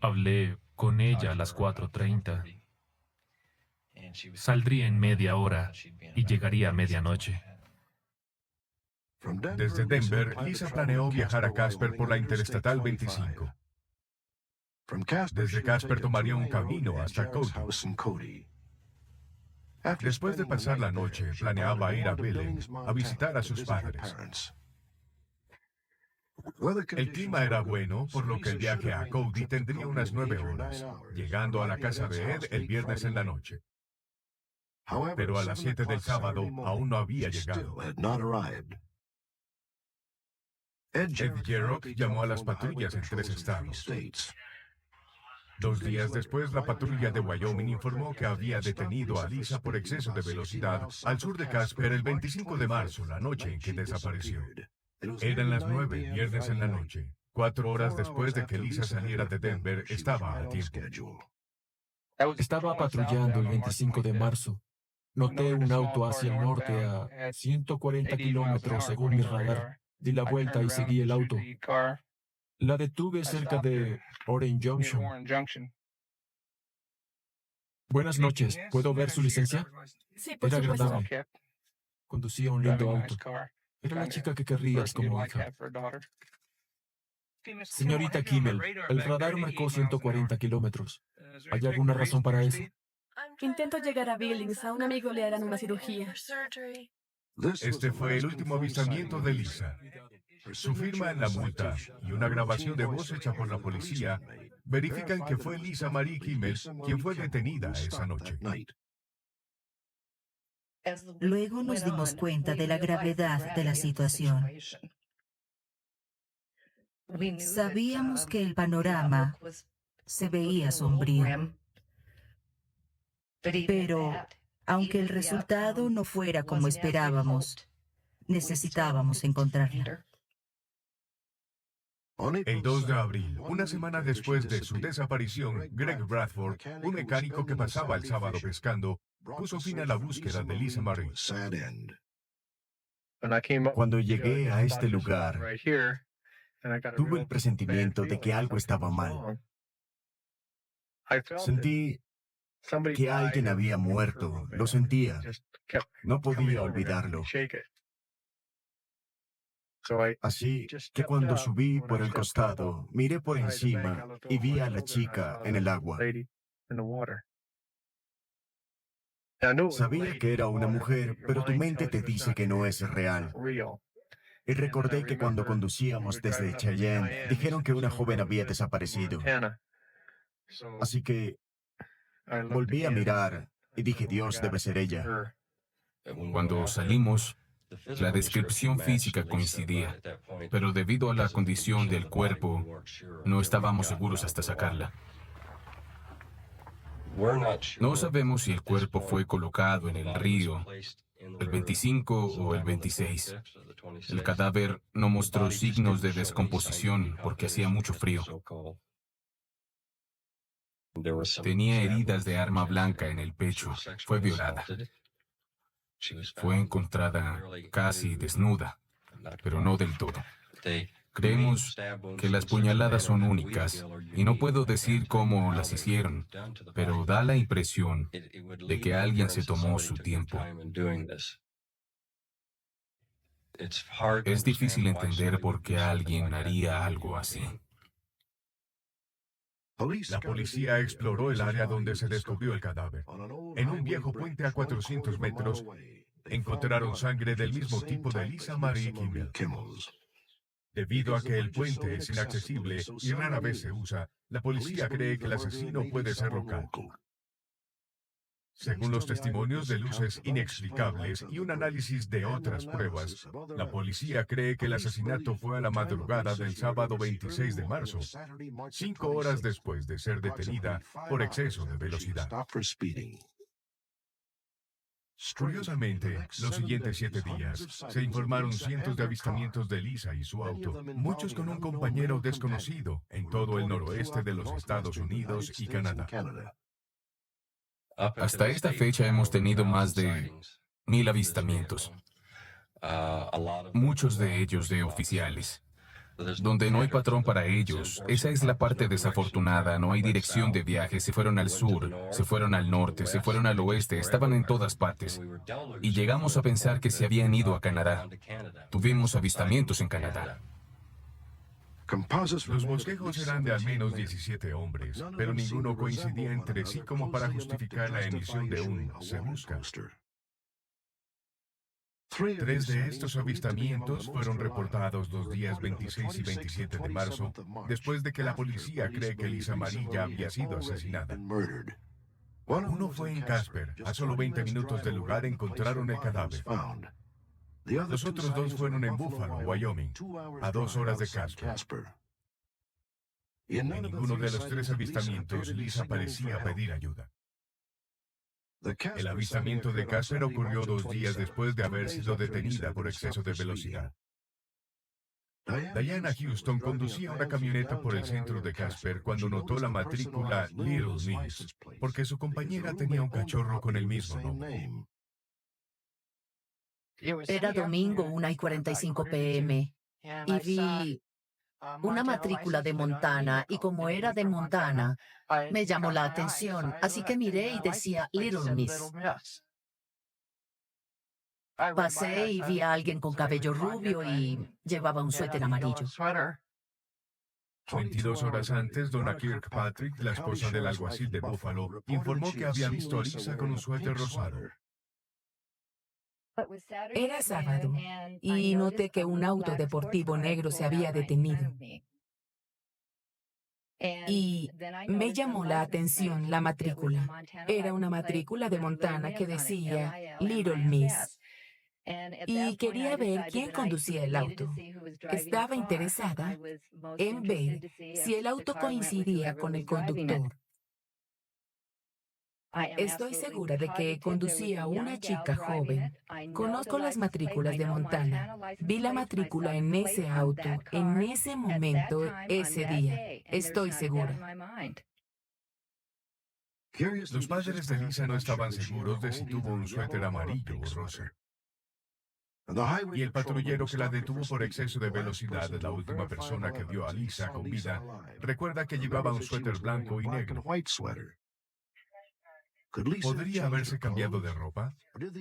Hablé con ella a las 4:30. Saldría en media hora y llegaría a medianoche. Desde Denver, Lisa planeó viajar a Casper por la Interestatal 25. Desde Casper tomaría un camino hasta Cody. Después de pasar la noche, planeaba ir a Belen a visitar a sus padres. El clima era bueno, por lo que el viaje a Cody tendría unas 9 horas, llegando a la casa de Ed el viernes en la noche. Pero a las 7 del sábado aún no había llegado. Ed Jerrock llamó a las patrullas en 3 estados. 2 días después, la patrulla de Wyoming informó que había detenido a Lisa por exceso de velocidad al sur de Casper el 25 de marzo, la noche en que desapareció. Eran las 9, viernes en la noche. 4 horas después de que Lisa saliera de Denver, estaba a tiempo. Estaba patrullando el 25 de marzo. Noté un auto hacia el norte a 140 kilómetros según mi radar. Di la vuelta y seguí el auto. La detuve cerca de Orange Junction. Buenas noches. ¿Puedo ver su licencia? Sí, por Era supuesto. agradable. Conducía un lindo auto. Era la chica que querrías como hija. Señorita Kimmel, el radar marcó 140 kilómetros. ¿Hay alguna razón para eso? Intento llegar a Billings. A un amigo le harán una cirugía. Este fue el último avistamiento de Lisa. Su firma en la multa y una grabación de voz hecha por la policía verifican que fue Lisa Marie Kimmel quien fue detenida esa noche. Luego nos dimos cuenta de la gravedad de la situación. Sabíamos que el panorama se veía sombrío. Pero, aunque el resultado no fuera como esperábamos, necesitábamos encontrarla. El 2 de abril, una semana después de su desaparición, Greg Bradford, un mecánico que pasaba el sábado pescando, puso fin a la búsqueda de Lisa Marie. Cuando llegué a este lugar, tuve el presentimiento de que algo estaba mal. Sentí que alguien había muerto, lo sentía. No podía olvidarlo. Así que cuando subí por el costado, miré por encima y vi a la chica en el agua. Sabía que era una mujer, pero tu mente te dice que no es real. Y recordé que cuando conducíamos desde Cheyenne, dijeron que una joven había desaparecido. Así que volví a mirar y dije, Dios, debe ser ella. Cuando salimos, la descripción física coincidía, pero debido a la condición del cuerpo, no estábamos seguros hasta sacarla. No sabemos si el cuerpo fue colocado en el río el 25 o el 26. El cadáver no mostró signos de descomposición porque hacía mucho frío. Tenía heridas de arma blanca en el pecho. Fue violada. Fue encontrada casi desnuda, pero no del todo. Creemos que las puñaladas son únicas y no puedo decir cómo las hicieron, pero da la impresión de que alguien se tomó su tiempo. Es difícil entender por qué alguien haría algo así. La policía exploró el área donde se descubrió el cadáver. En un viejo puente a 400 metros, encontraron sangre del mismo tipo de Lisa Marie Kimmel. Debido a que el puente es inaccesible y rara vez se usa, la policía cree que el asesino puede ser local. Según los testimonios de luces inexplicables y un análisis de otras pruebas, la policía cree que el asesinato fue a la madrugada del sábado 26 de marzo, 5 horas después de ser detenida por exceso de velocidad. Curiosamente, los siguientes 7 días, se informaron cientos de avistamientos de Lisa y su auto, muchos con un compañero desconocido en todo el noroeste de los Estados Unidos y Canadá. Hasta esta fecha hemos tenido más de 1,000 avistamientos, muchos de ellos de oficiales. Donde no hay patrón para ellos, esa es la parte desafortunada, no hay dirección de viaje, se fueron al sur, se fueron al norte, se fueron al oeste, estaban en todas partes. Y llegamos a pensar que se habían ido a Canadá. Tuvimos avistamientos en Canadá. Los bosquejos eran de al menos 17 hombres, pero ninguno coincidía entre sí como para justificar la emisión de un "se busca". 3 de estos avistamientos fueron reportados los días 26 y 27 de marzo, después de que la policía cree que Lisa Marie ya había sido asesinada. Uno fue en Casper, a solo 20 minutos del lugar encontraron el cadáver. Los otros 2 fueron en Buffalo, Wyoming, a 2 horas de Casper. En ninguno de los 3 avistamientos, Lisa parecía pedir ayuda. El avistamiento de Casper ocurrió 2 días después de haber sido detenida por exceso de velocidad. Diana Houston conducía una camioneta por el centro de Casper cuando notó la matrícula Little Miss, porque su compañera tenía un cachorro con el mismo nombre. Era domingo, 1:45 p.m. y vi una matrícula de Montana, y como era de Montana, me llamó la atención, así que miré y decía Little Miss. Pasé y vi a alguien con cabello rubio y llevaba un suéter amarillo. 22 horas antes, Donna Kirkpatrick, la esposa del alguacil de Buffalo, informó que había visto a Lisa con un suéter rosado. Era sábado y noté que un auto deportivo negro se había detenido. Y me llamó la atención la matrícula. Era una matrícula de Montana que decía Little Miss. Y quería ver quién conducía el auto. Estaba interesada en ver si el auto coincidía con el conductor. Estoy segura de que conducía una chica joven Conozco las matrículas de Montana. Vi la matrícula en ese auto, en ese momento, ese día. Estoy segura. Los padres de Lisa no estaban seguros de si tuvo un suéter amarillo o rosa. Y el patrullero que la detuvo por exceso de velocidad, la última persona que vio a Lisa con vida, recuerda que llevaba un suéter blanco y negro. ¿Podría haberse cambiado de ropa?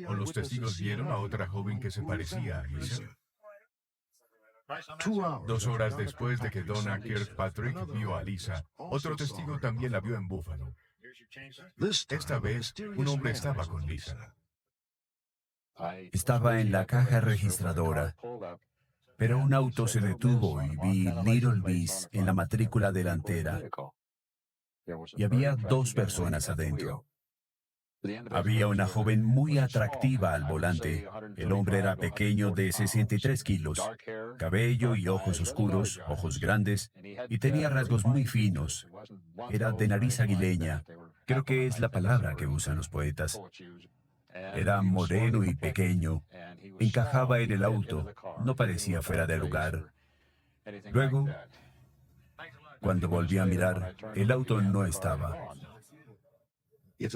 ¿O los testigos vieron a otra joven que se parecía a Lisa? 2 horas después de que Donna Kirkpatrick vio a Lisa, otro testigo también la vio en Buffalo. Esta vez, un hombre estaba con Lisa. Estaba en la caja registradora, pero un auto se detuvo y vi Little Miss en la matrícula delantera. Y había 2 personas adentro. Había una joven muy atractiva al volante. El hombre era pequeño, de 63 kilos, cabello y ojos oscuros, ojos grandes, y tenía rasgos muy finos. Era de nariz aguileña, creo que es la palabra que usan los poetas. Era moreno y pequeño. Encajaba en el auto, no parecía fuera de lugar. Luego, cuando volví a mirar, el auto no estaba.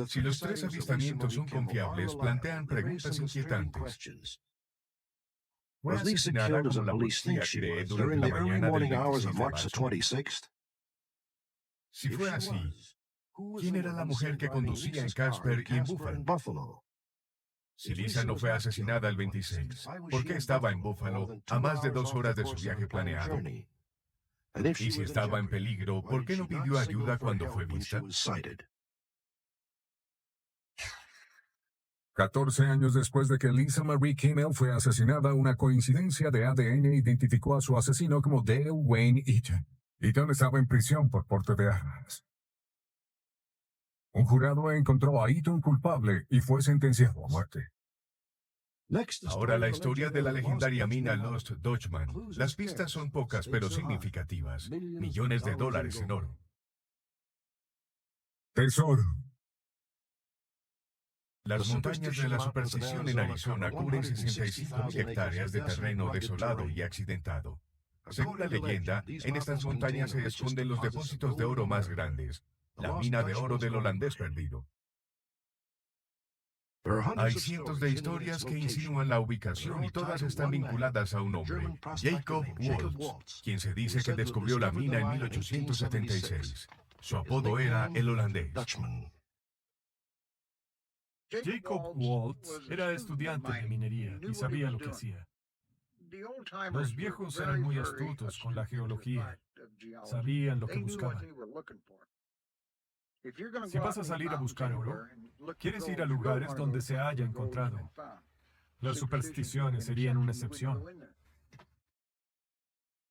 Si los 3 avistamientos son confiables, plantean preguntas inquietantes. ¿Fue asesinada como la policía cree durante la mañana del 26 de marzo? Si fue así, ¿quién era la mujer que conducía en Casper y en Buffalo? Si Lisa no fue asesinada el 26, ¿por qué estaba en Buffalo a más de 2 horas de su viaje planeado? Y si estaba en peligro, ¿por qué no pidió ayuda cuando fue vista? 14 años después de que Lisa Marie Kimmel fue asesinada, una coincidencia de ADN identificó a su asesino como Dale Wayne Eaton. Eaton estaba en prisión por porte de armas. Un jurado encontró a Eaton culpable y fue sentenciado a muerte. Ahora la historia de la legendaria mina Lost Dutchman. Las pistas son pocas pero significativas. Millones de dólares en oro. Tesoro. Las montañas de la superstición en Arizona cubren 65.000 hectáreas de terreno desolado y accidentado. Según la leyenda, en estas montañas se esconden los depósitos de oro más grandes, la mina de oro del holandés perdido. Hay cientos de historias que insinúan la ubicación y todas están vinculadas a un hombre, Jacob Waltz, quien se dice que descubrió la mina en 1876. Su apodo era el holandés. Jacob Waltz era estudiante de minería y sabía lo que hacía. Los viejos eran muy astutos con la geología. Sabían lo que buscaban. Si vas a salir a buscar oro, quieres ir a lugares donde se haya encontrado. Las supersticiones serían una excepción.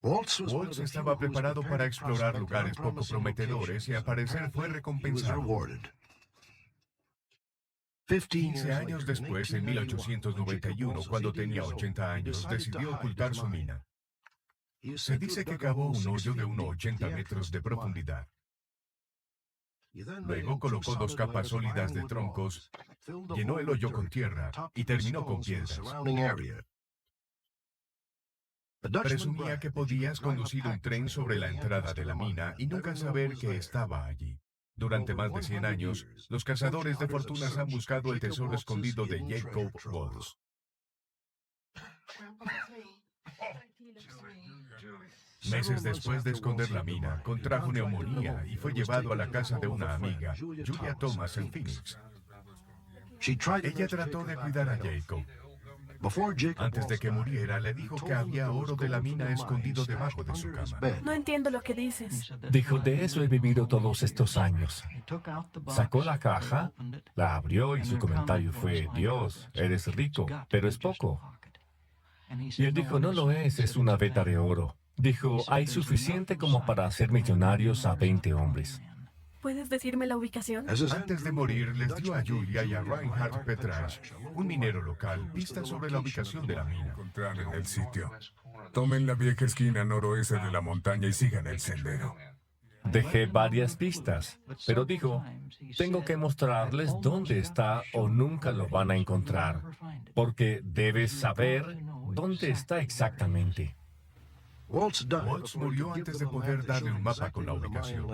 Waltz estaba preparado para explorar lugares poco prometedores y al parecer fue recompensado. 15 años después, en 1891, cuando tenía 80 años, decidió ocultar su mina. Se dice que cavó un hoyo de unos 80 metros de profundidad. Luego colocó 2 capas sólidas de troncos, llenó el hoyo con tierra y terminó con piedras. Presumía que podías conducir un tren sobre la entrada de la mina y nunca saber que estaba allí. Durante más de 100 años, los cazadores de fortunas han buscado el tesoro escondido de Jacob Waltz. Meses después de esconder la mina, contrajo neumonía y fue llevado a la casa de una amiga, Julia Thomas, en Phoenix. Ella trató de cuidar a Jacob. Antes de que muriera, le dijo que había oro de la mina escondido debajo de su cama. No entiendo lo que dices. Dijo, de eso he vivido todos estos años. Sacó la caja, la abrió y su comentario fue, Dios, eres rico, pero es poco. Y él dijo, no lo es una veta de oro. Dijo, hay suficiente como para hacer millonarios a 20 hombres. ¿Puedes decirme la ubicación? Antes de morir, les dio a Julia y a Reinhard Petrach, un minero local, pistas sobre la ubicación de la mina. Encontraron el sitio. Tomen la vieja esquina noroeste de la montaña y sigan el sendero. Dejé varias pistas, pero dijo, tengo que mostrarles dónde está o nunca lo van a encontrar. porque debes saber dónde está exactamente. Waltz murió antes de poder darle un mapa con la ubicación.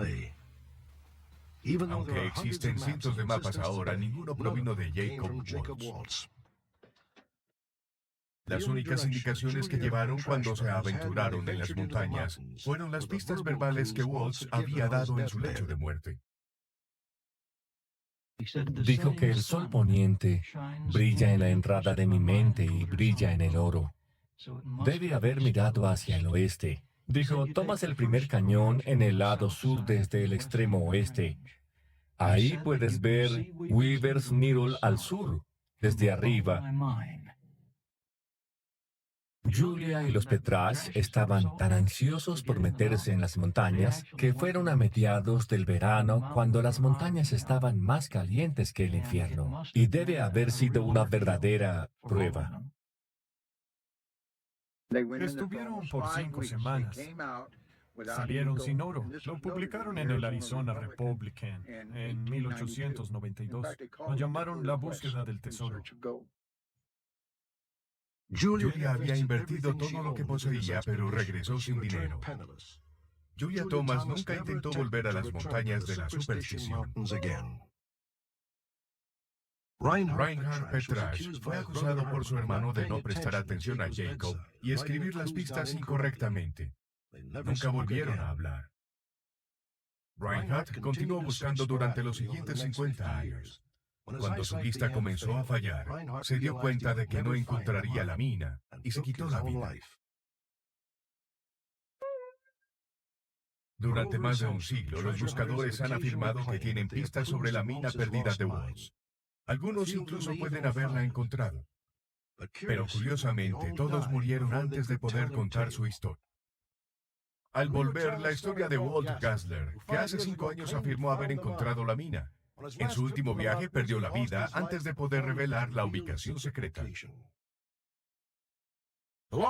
Aunque existen cientos de mapas ahora, ninguno provino de Jacob Waltz. Las únicas indicaciones que llevaron cuando se aventuraron en las montañas fueron las pistas verbales que Waltz había dado en su lecho de muerte. Dijo que el sol poniente brilla en la entrada de mi mente y brilla en el oro. Debe haber mirado hacia el oeste. Dijo, tomas el primer cañón en el lado sur desde el extremo oeste. Ahí puedes ver Weaver's Needle al sur, desde arriba. Julia y los Petrash estaban tan ansiosos por meterse en las montañas que fueron a mediados del verano cuando las montañas estaban más calientes que el infierno. Y debe haber sido una verdadera prueba. Estuvieron por 5 semanas. Salieron sin oro. Lo publicaron en el Arizona Republican en 1892. Lo llamaron La búsqueda del tesoro. Julia había invertido todo lo que poseía, pero regresó sin dinero. Julia Thomas nunca intentó volver a las montañas de la superstición. Reinhard Petrash fue acusado por su hermano de no prestar atención a Jacob y escribir las pistas incorrectamente. Nunca volvieron a hablar. Reinhard continuó buscando durante los siguientes 50 años. Cuando su vista comenzó a fallar, se dio cuenta de que no encontraría la mina y se quitó la vida. Durante más de un siglo, los buscadores han afirmado que tienen pistas sobre la mina perdida de Waltz. Algunos incluso pueden haberla encontrado. Pero curiosamente, todos murieron antes de poder contar su historia. Al volver, la historia de Walt Gasler, que hace 5 años afirmó haber encontrado la mina. En su último viaje perdió la vida antes de poder revelar la ubicación secreta.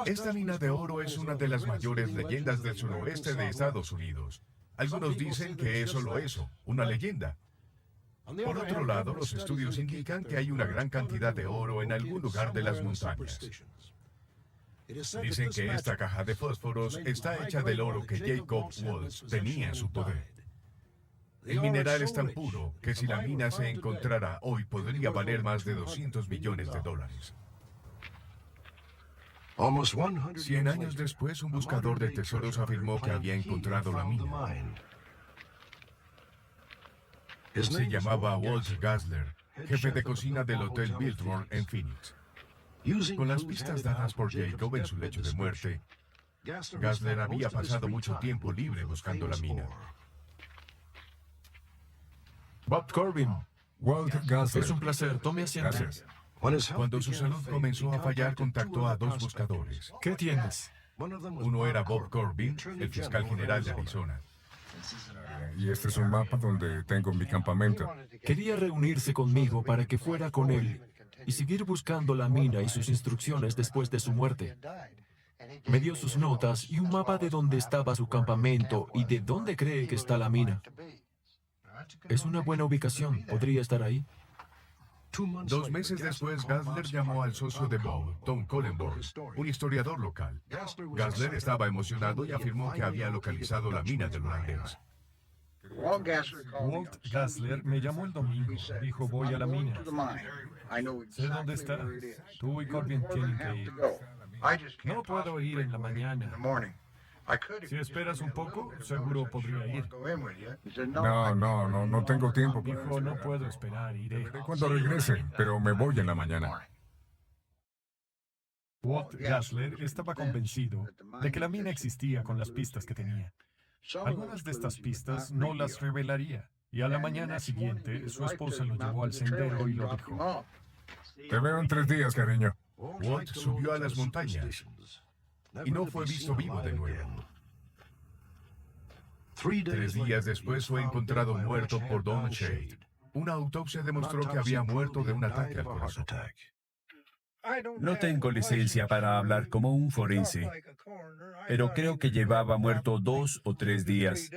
Esta mina de oro es una de las mayores leyendas del suroeste de Estados Unidos. Algunos dicen que es solo eso, una leyenda. Por otro lado, los estudios indican que hay una gran cantidad de oro en algún lugar de las montañas. Dicen que esta caja de fósforos está hecha del oro que Jacob Waltz tenía en su poder. El mineral es tan puro que si la mina se encontrara hoy podría valer más de $200 millones. 100 años después, un buscador de tesoros afirmó que había encontrado la mina. Se llamaba Walt Gasler, jefe de cocina del Hotel Biltmore en Phoenix. Con las pistas dadas por Jacob en su lecho de muerte, Gasler había pasado mucho tiempo libre buscando la mina. Bob Corbin. Walt Gasler. Es un placer. Tome asiento. Gracias. Cuando su salud comenzó a fallar, contactó a 2 buscadores. ¿Qué tienes? Uno era Bob Corbin, el fiscal general de Arizona. Y este es un mapa donde tengo mi campamento. Quería reunirse conmigo para que fuera con él y seguir buscando la mina y sus instrucciones después de su muerte. Me dio sus notas y un mapa de dónde estaba su campamento y de dónde cree que está la mina. Es una buena ubicación. ¿Podría estar ahí? 2 meses después, Gasler llamó al socio de Bob, Tom Collenborg, un historiador local. Gasler estaba emocionado y afirmó que había localizado la mina del holandés. Walt Gasler me llamó el domingo. Dijo, voy a la mina. Sé dónde está. Tú y Corbin tienen que ir. No puedo ir en la mañana. Si esperas un poco, seguro podría ir. No tengo tiempo. Dijo, no puedo esperar, iré. Cuando regrese, pero me voy en la mañana. Walt Gasler estaba convencido de que la mina existía con las pistas que tenía. Algunas de estas pistas no las revelaría, y a la mañana siguiente su esposa lo llevó al sendero y lo dejó. Te veo en 3 días, cariño. Walt subió a las montañas y no fue visto vivo de nuevo. 3 días después fue encontrado muerto por Don Shade. Una autopsia demostró que había muerto de un ataque al corazón. No tengo licencia para hablar como un forense, pero creo que llevaba muerto 2 o 3 días.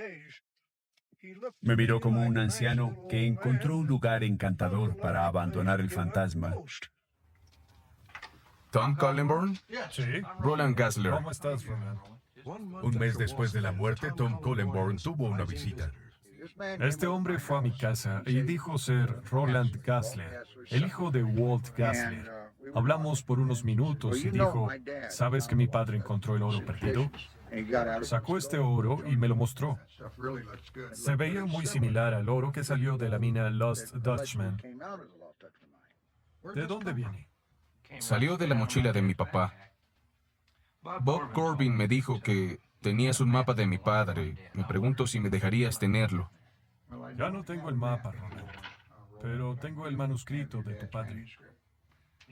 Me miró como un anciano que encontró un lugar encantador para abandonar el fantasma. ¿Tom Cullenborn? Sí. Roland Gassler. ¿Cómo estás, Roland? Un mes después de la muerte, Tom Cullenborn tuvo una visita. Este hombre fue a mi casa y dijo ser Roland Gassler, el hijo de Walt Gassler. Hablamos por unos minutos y dijo, ¿sabes que mi padre encontró el oro perdido? Sacó este oro y me lo mostró. Se veía muy similar al oro que salió de la mina Lost Dutchman. ¿De dónde viene? Salió de la mochila de mi papá. Bob Corbin me dijo que tenías un mapa de mi padre. Me pregunto si me dejarías tenerlo. Ya no tengo el mapa, Roland, pero tengo el manuscrito de tu padre.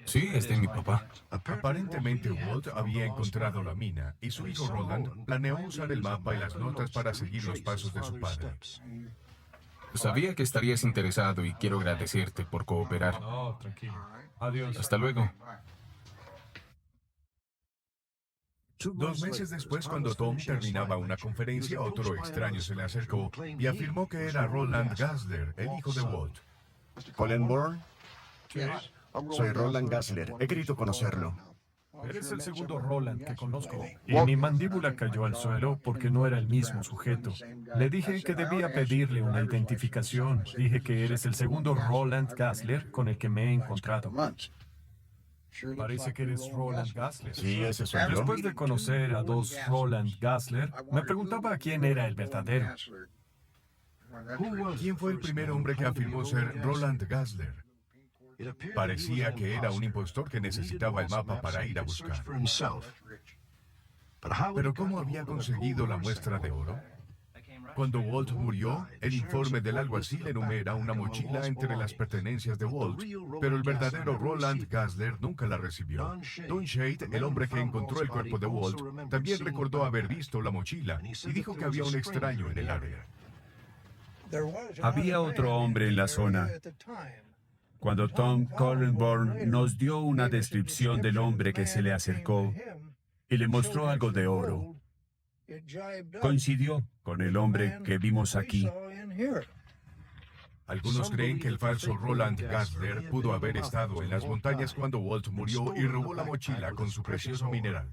Sí, es de mi papá. Aparentemente Walt había encontrado la mina y su hijo Roland planeó usar el mapa y las notas para seguir los pasos de su padre. Sabía que estarías interesado y quiero agradecerte por cooperar. No, tranquilo. Adiós. Hasta luego. 2 meses después, cuando Tom terminaba una conferencia, otro extraño se le acercó y afirmó que era Roland Gassler, el hijo de Walt. ¿Cullenborn? Soy Roland Gassler. He querido conocerlo. Eres el segundo Roland que conozco. Y mi mandíbula cayó al suelo porque no era el mismo sujeto. Le dije que debía pedirle una identificación. Dije que eres el segundo Roland Gassler con el que me he encontrado. Parece que eres Roland Gassler. Sí, ese soy yo. Después de conocer a 2 Roland Gassler, me preguntaba quién era el verdadero. ¿Quién fue el primer hombre que afirmó ser Roland Gassler? Parecía que era un impostor que necesitaba el mapa para ir a buscar. Pero ¿cómo había conseguido la muestra de oro? Cuando Walt murió, el informe del alguacil enumera una mochila entre las pertenencias de Walt, pero el verdadero Roland Gassler nunca la recibió. Don Shade, el hombre que encontró el cuerpo de Walt, también recordó haber visto la mochila y dijo que había un extraño en el área. Había otro hombre en la zona. Cuando Tom Cullenborn nos dio una descripción del hombre que se le acercó y le mostró algo de oro, coincidió con el hombre que vimos aquí. Algunos creen que el falso Roland Gassler pudo haber estado en las montañas cuando Walt murió y robó la mochila con su precioso mineral.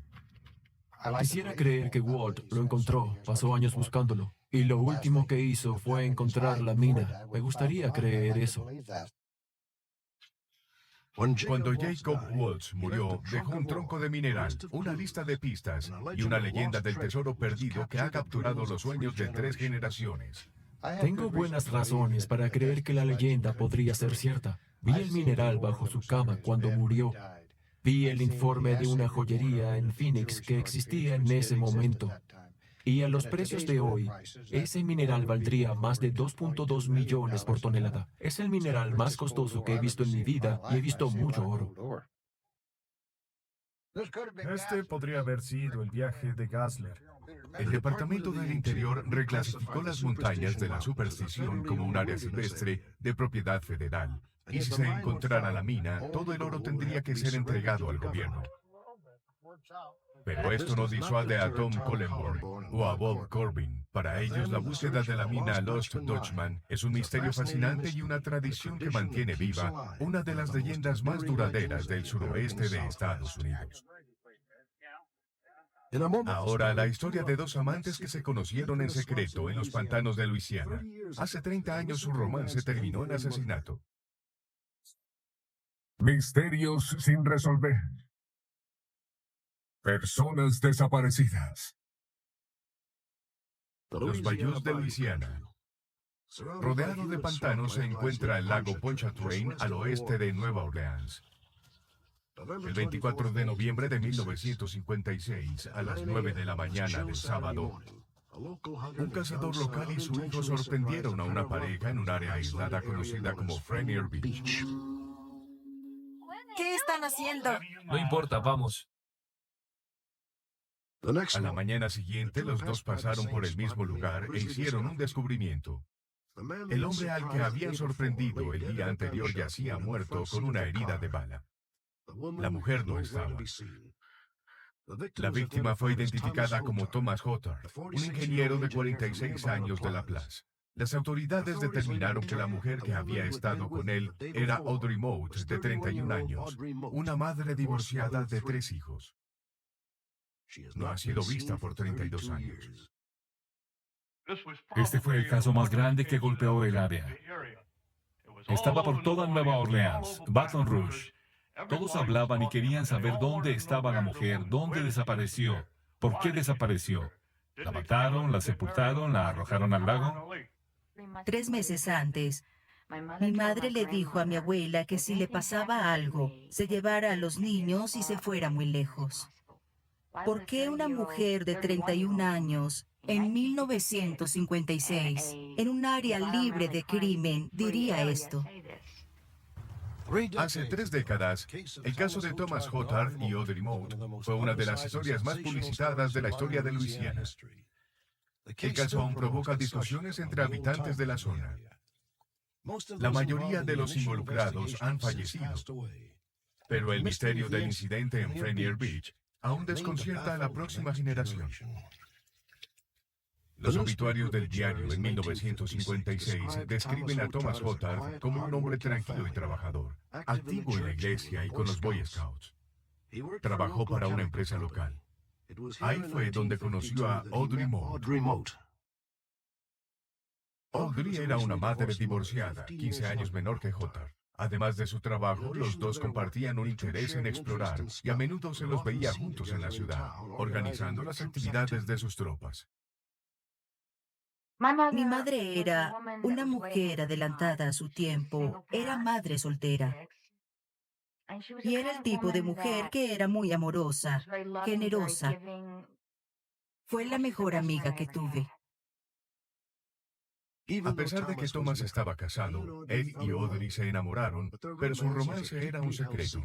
Quisiera creer que Walt lo encontró, pasó años buscándolo, y lo último que hizo fue encontrar la mina. Me gustaría creer eso. Cuando Jacob Waltz murió, dejó un tronco de mineral, una lista de pistas y una leyenda del tesoro perdido que ha capturado los sueños de 3 generaciones. Tengo buenas razones para creer que la leyenda podría ser cierta. Vi el mineral bajo su cama cuando murió. Vi el informe de una joyería en Phoenix que existía en ese momento. Y a los precios de hoy, ese mineral valdría más de 2.2 millones por tonelada. Es el mineral más costoso que he visto en mi vida y he visto mucho oro. Este podría haber sido el viaje de Gassler. El Departamento del Interior reclasificó las montañas de la superstición como un área silvestre de propiedad federal. Y si se encontrara la mina, todo el oro tendría que ser entregado al gobierno. Pero esto no disuade a Tom Cullenborn o a Bob Corbin. Para ellos, la búsqueda de la mina Lost Dutchman es un misterio fascinante y una tradición que mantiene viva una de las leyendas más duraderas del suroeste de Estados Unidos. Ahora, la historia de 2 amantes que se conocieron en secreto en los pantanos de Luisiana. Hace 30 años su romance terminó en asesinato. Misterios sin resolver. Personas desaparecidas. Los bayous de Luisiana. Rodeado de pantanos se encuentra el lago Pontchartrain al oeste de Nueva Orleans. El 24 de noviembre de 1956, a las 9 de la mañana del sábado, un cazador local y su hijo sorprendieron a una pareja en un área aislada conocida como Frenier Beach. ¿Qué están haciendo? No importa, vamos. A la mañana siguiente, los dos pasaron por el mismo lugar e hicieron un descubrimiento. El hombre al que habían sorprendido el día anterior yacía muerto con una herida de bala. La mujer no estaba. La víctima fue identificada como Thomas Hothard, un ingeniero de 46 años de Laplace. Las autoridades determinaron que la mujer que había estado con él era Audrey Mote, de 31 años, una madre divorciada de 3 hijos. No ha sido vista por 32 años. Este fue el caso más grande que golpeó el área. Estaba por toda Nueva Orleans, Baton Rouge. Todos hablaban y querían saber dónde estaba la mujer, dónde desapareció, por qué desapareció. ¿La mataron, la sepultaron, la arrojaron al lago? 3 meses antes, mi madre le dijo a mi abuela que si le pasaba algo, se llevara a los niños y se fuera muy lejos. ¿Por qué una mujer de 31 años, en 1956, en un área libre de crimen, diría esto? Hace 3 décadas, el caso de Thomas Hothard y Audrey Mote fue una de las historias más publicitadas de la historia de Luisiana. El caso aún provoca discusiones entre habitantes de la zona. La mayoría de los involucrados han fallecido, pero el misterio del incidente en Rainier Beach aún desconcierta a la próxima generación. Los obituarios del diario en 1956 describen a Thomas Hothard como un hombre tranquilo y trabajador, activo en la iglesia y con los Boy Scouts. Trabajó para una empresa local. Ahí fue donde conoció a Audrey Mote. Audrey era una madre divorciada, 15 años menor que Hothard. Además de su trabajo, los dos compartían un interés en explorar y a menudo se los veía juntos en la ciudad, organizando las actividades de sus tropas. Mi madre era una mujer adelantada a su tiempo, era madre soltera. Y era el tipo de mujer que era muy amorosa, generosa. Fue la mejor amiga que tuve. A pesar de que Thomas estaba casado, él y Audrey se enamoraron, pero su romance era un secreto.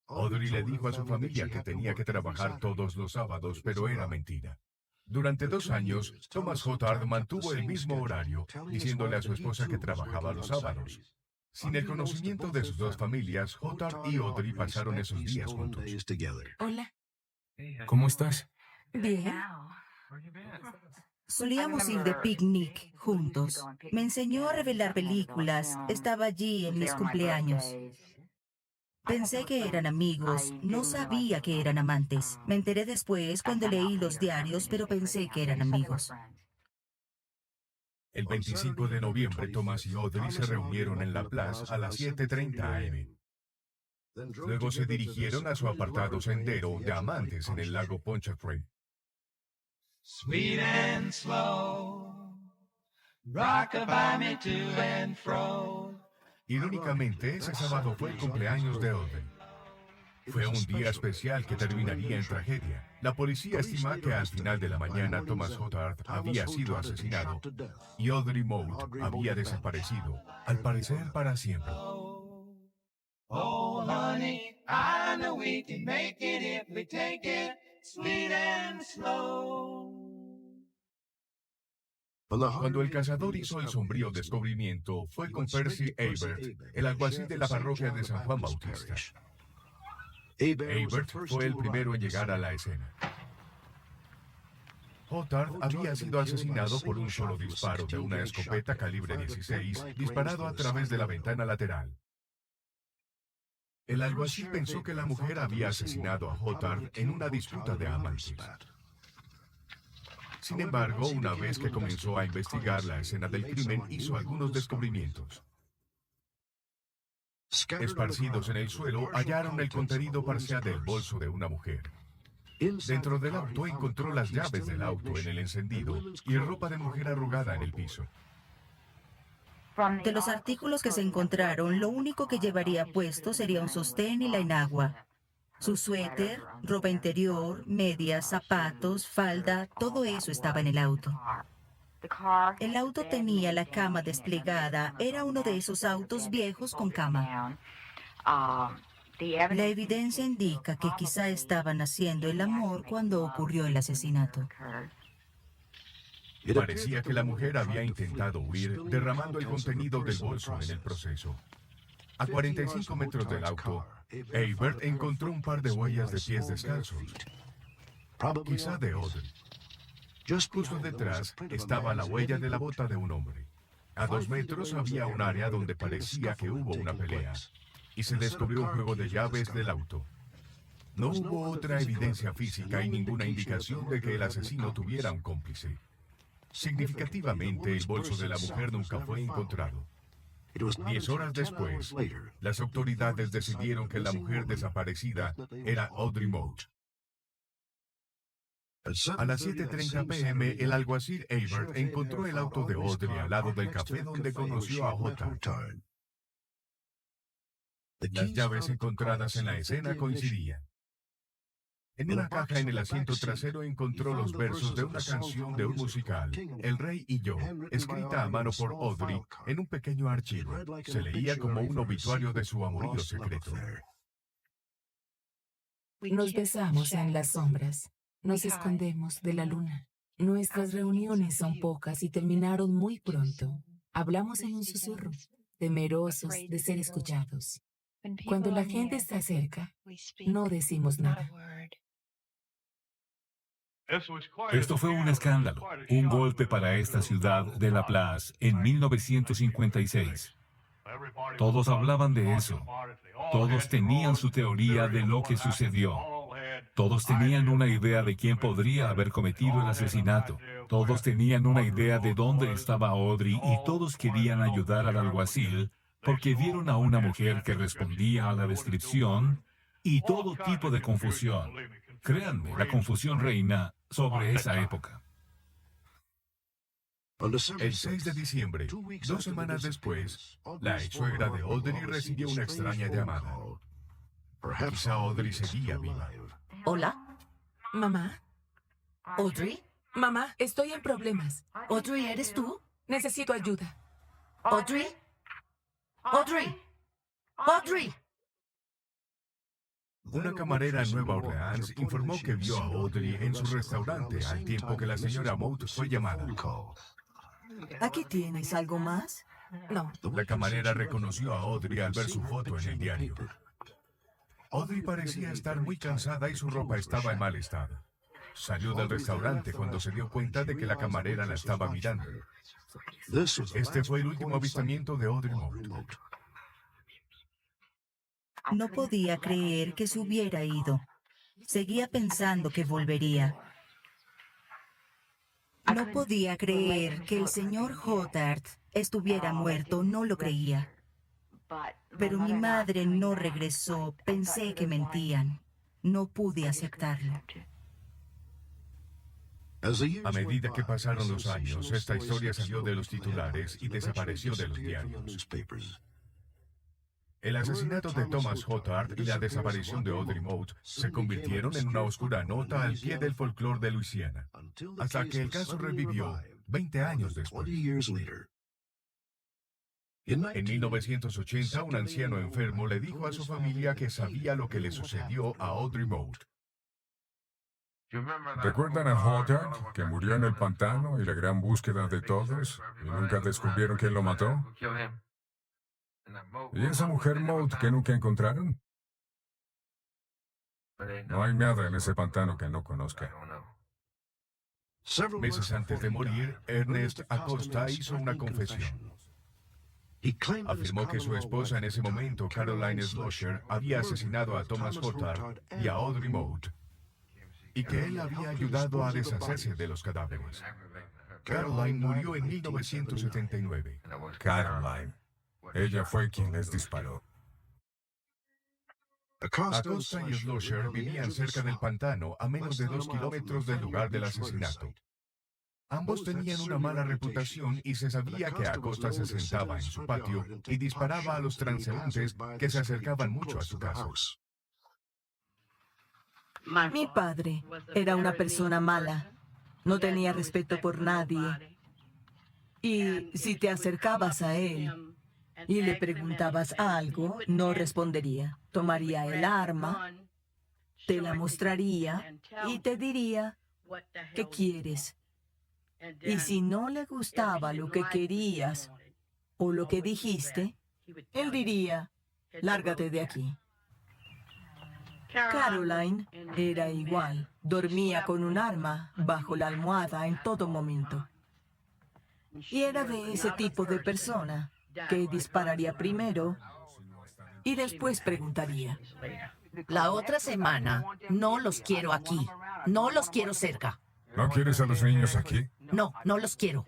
Audrey le dijo a su familia que tenía que trabajar todos los sábados, pero era mentira. Durante 2 años, Thomas Hothard mantuvo el mismo horario, diciéndole a su esposa que trabajaba los sábados. Sin el conocimiento de sus 2 familias, Hothard y Audrey pasaron esos días juntos. Hola. ¿Cómo estás? Bien. Solíamos ir de picnic juntos. Me enseñó a revelar películas. Estaba allí en mis cumpleaños. Pensé que eran amigos, no sabía que eran amantes. Me enteré después cuando leí los diarios, pero pensé que eran amigos. El 25 de noviembre, Thomas y Audrey se reunieron en la plaza a las 7:30 a.m. Luego se dirigieron a su apartado sendero de amantes en el lago Pontchartrain. Sweet and slow, rock-a-bye me to and fro. Irónicamente, ese sábado fue el cumpleaños de Audrey. Fue un día especial que terminaría en tragedia. La policía estima que al final de la mañana Thomas Hothard había sido asesinado y Audrey Mote había desaparecido, al parecer para siempre. Oh, honey, I know we can make it if we take it sweet and slow. Cuando el cazador hizo el sombrío descubrimiento, fue con Percy Ebert, el alguacil de la parroquia de San Juan Bautista. Ebert fue el primero en llegar a la escena. Hothard había sido asesinado por un solo disparo de una escopeta calibre 16, disparado a través de la ventana lateral. El alguacil pensó que la mujer había asesinado a Hothard en una disputa de amantes. Sin embargo, una vez que comenzó a investigar la escena del crimen, hizo algunos descubrimientos. Esparcidos en el suelo, hallaron el contenido parcial del bolso de una mujer. Dentro del auto encontró las llaves del auto en el encendido y ropa de mujer arrugada en el piso. De los artículos que se encontraron, lo único que llevaría puesto sería un sostén y la enagua. Su suéter, ropa interior, medias, zapatos, falda, todo eso estaba en el auto. El auto tenía la cama desplegada, era uno de esos autos viejos con cama. La evidencia indica que quizá estaban haciendo el amor cuando ocurrió el asesinato. Parecía que la mujer había intentado huir, derramando el contenido del bolso en el proceso. A 45 metros del auto, Ebert encontró un par de huellas de pies descalzos, quizá de Audrey. Justo detrás estaba la huella de la bota de un hombre. A 2 metros había un área donde parecía que hubo una pelea. Y se descubrió un juego de llaves del auto. No hubo otra evidencia física y ninguna indicación de que el asesino tuviera un cómplice. Significativamente, el bolso de la mujer nunca fue encontrado. 10 horas después, las autoridades decidieron que la mujer desaparecida era Audrey Mote. A las 7:30 p.m., el alguacil Ebert encontró el auto de Audrey al lado del café donde conoció a J. Las llaves encontradas en la escena coincidían. En una caja en el asiento trasero encontró los versos de una canción de un musical, El Rey y yo, escrita a mano por Audrey en un pequeño archivo. Se leía como un obituario de su amorío secreto. Nos besamos en las sombras. Nos escondemos de la luna. Nuestras reuniones son pocas y terminaron muy pronto. Hablamos en un susurro, temerosos de ser escuchados. Cuando la gente está cerca, no decimos nada. Esto fue un escándalo, un golpe para esta ciudad de Laplace en 1956. Todos hablaban de eso. Todos tenían su teoría de lo que sucedió. Todos tenían una idea de quién podría haber cometido el asesinato. Todos tenían una idea de dónde estaba Audrey y todos querían ayudar al alguacil porque vieron a una mujer que respondía a la descripción y todo tipo de confusión. Créanme, la confusión reina sobre esa época. El 6 de diciembre, 2 semanas después, la ex-suegra de Audrey recibió una extraña llamada. Quizá Audrey seguía viva. Hola. Mamá. ¿Audrey? Mamá, estoy en problemas. ¿Audrey, eres tú? Necesito ayuda. ¿Audrey? ¿Audrey? ¿Audrey? Una camarera en Nueva Orleans informó que vio a Audrey en su restaurante al tiempo que la señora Mote fue llamada. ¿Aquí tienes algo más? No. La camarera reconoció a Audrey al ver su foto en el diario. Audrey parecía estar muy cansada y su ropa estaba en mal estado. Salió del restaurante cuando se dio cuenta de que la camarera la estaba mirando. Este fue el último avistamiento de Audrey Mote. No podía creer que se hubiera ido. Seguía pensando que volvería. No podía creer que el señor Hothart estuviera muerto, no lo creía. Pero mi madre no regresó, pensé que mentían. No pude aceptarlo. A medida que pasaron los años, esta historia salió de los titulares y desapareció de los diarios. El asesinato de Thomas Hothart y la desaparición de Audrey Mote se convirtieron en una oscura nota al pie del folclore de Luisiana, hasta que el caso revivió 20 años después. En 1980, un anciano enfermo le dijo a su familia que sabía lo que le sucedió a Audrey Mote. ¿Recuerdan a Hothart, que murió en el pantano y la gran búsqueda de todos, y nunca descubrieron quién lo mató? ¿Y esa mujer Mote que nunca encontraron? No hay nada en ese pantano que no conozca. Meses antes de morir, Ernest Acosta hizo una confesión. Afirmó que su esposa en ese momento, Caroline Schlosser, había asesinado a Thomas Hothart y a Audrey Mote, y que él había ayudado a deshacerse de los cadáveres. Caroline murió en 1979. Caroline. Ella fue quien les disparó. Acosta y Schlosser vivían cerca del pantano, a menos de 2 kilómetros del lugar del asesinato. Ambos tenían una mala reputación y se sabía que Acosta se sentaba en su patio y disparaba a los transeúntes que se acercaban mucho a su casa. Mi padre era una persona mala. No tenía respeto por nadie. Y si te acercabas a él y le preguntabas algo, no respondería. Tomaría el arma, te la mostraría y te diría, ¿qué quieres? Y si no le gustaba lo que querías o lo que dijiste, él diría, lárgate de aquí. Caroline era igual. Dormía con un arma bajo la almohada en todo momento. Y era de ese tipo de persona que dispararía primero y después preguntaría. La otra semana no los quiero aquí. No los quiero cerca. ¿No quieres a los niños aquí? No, no los quiero.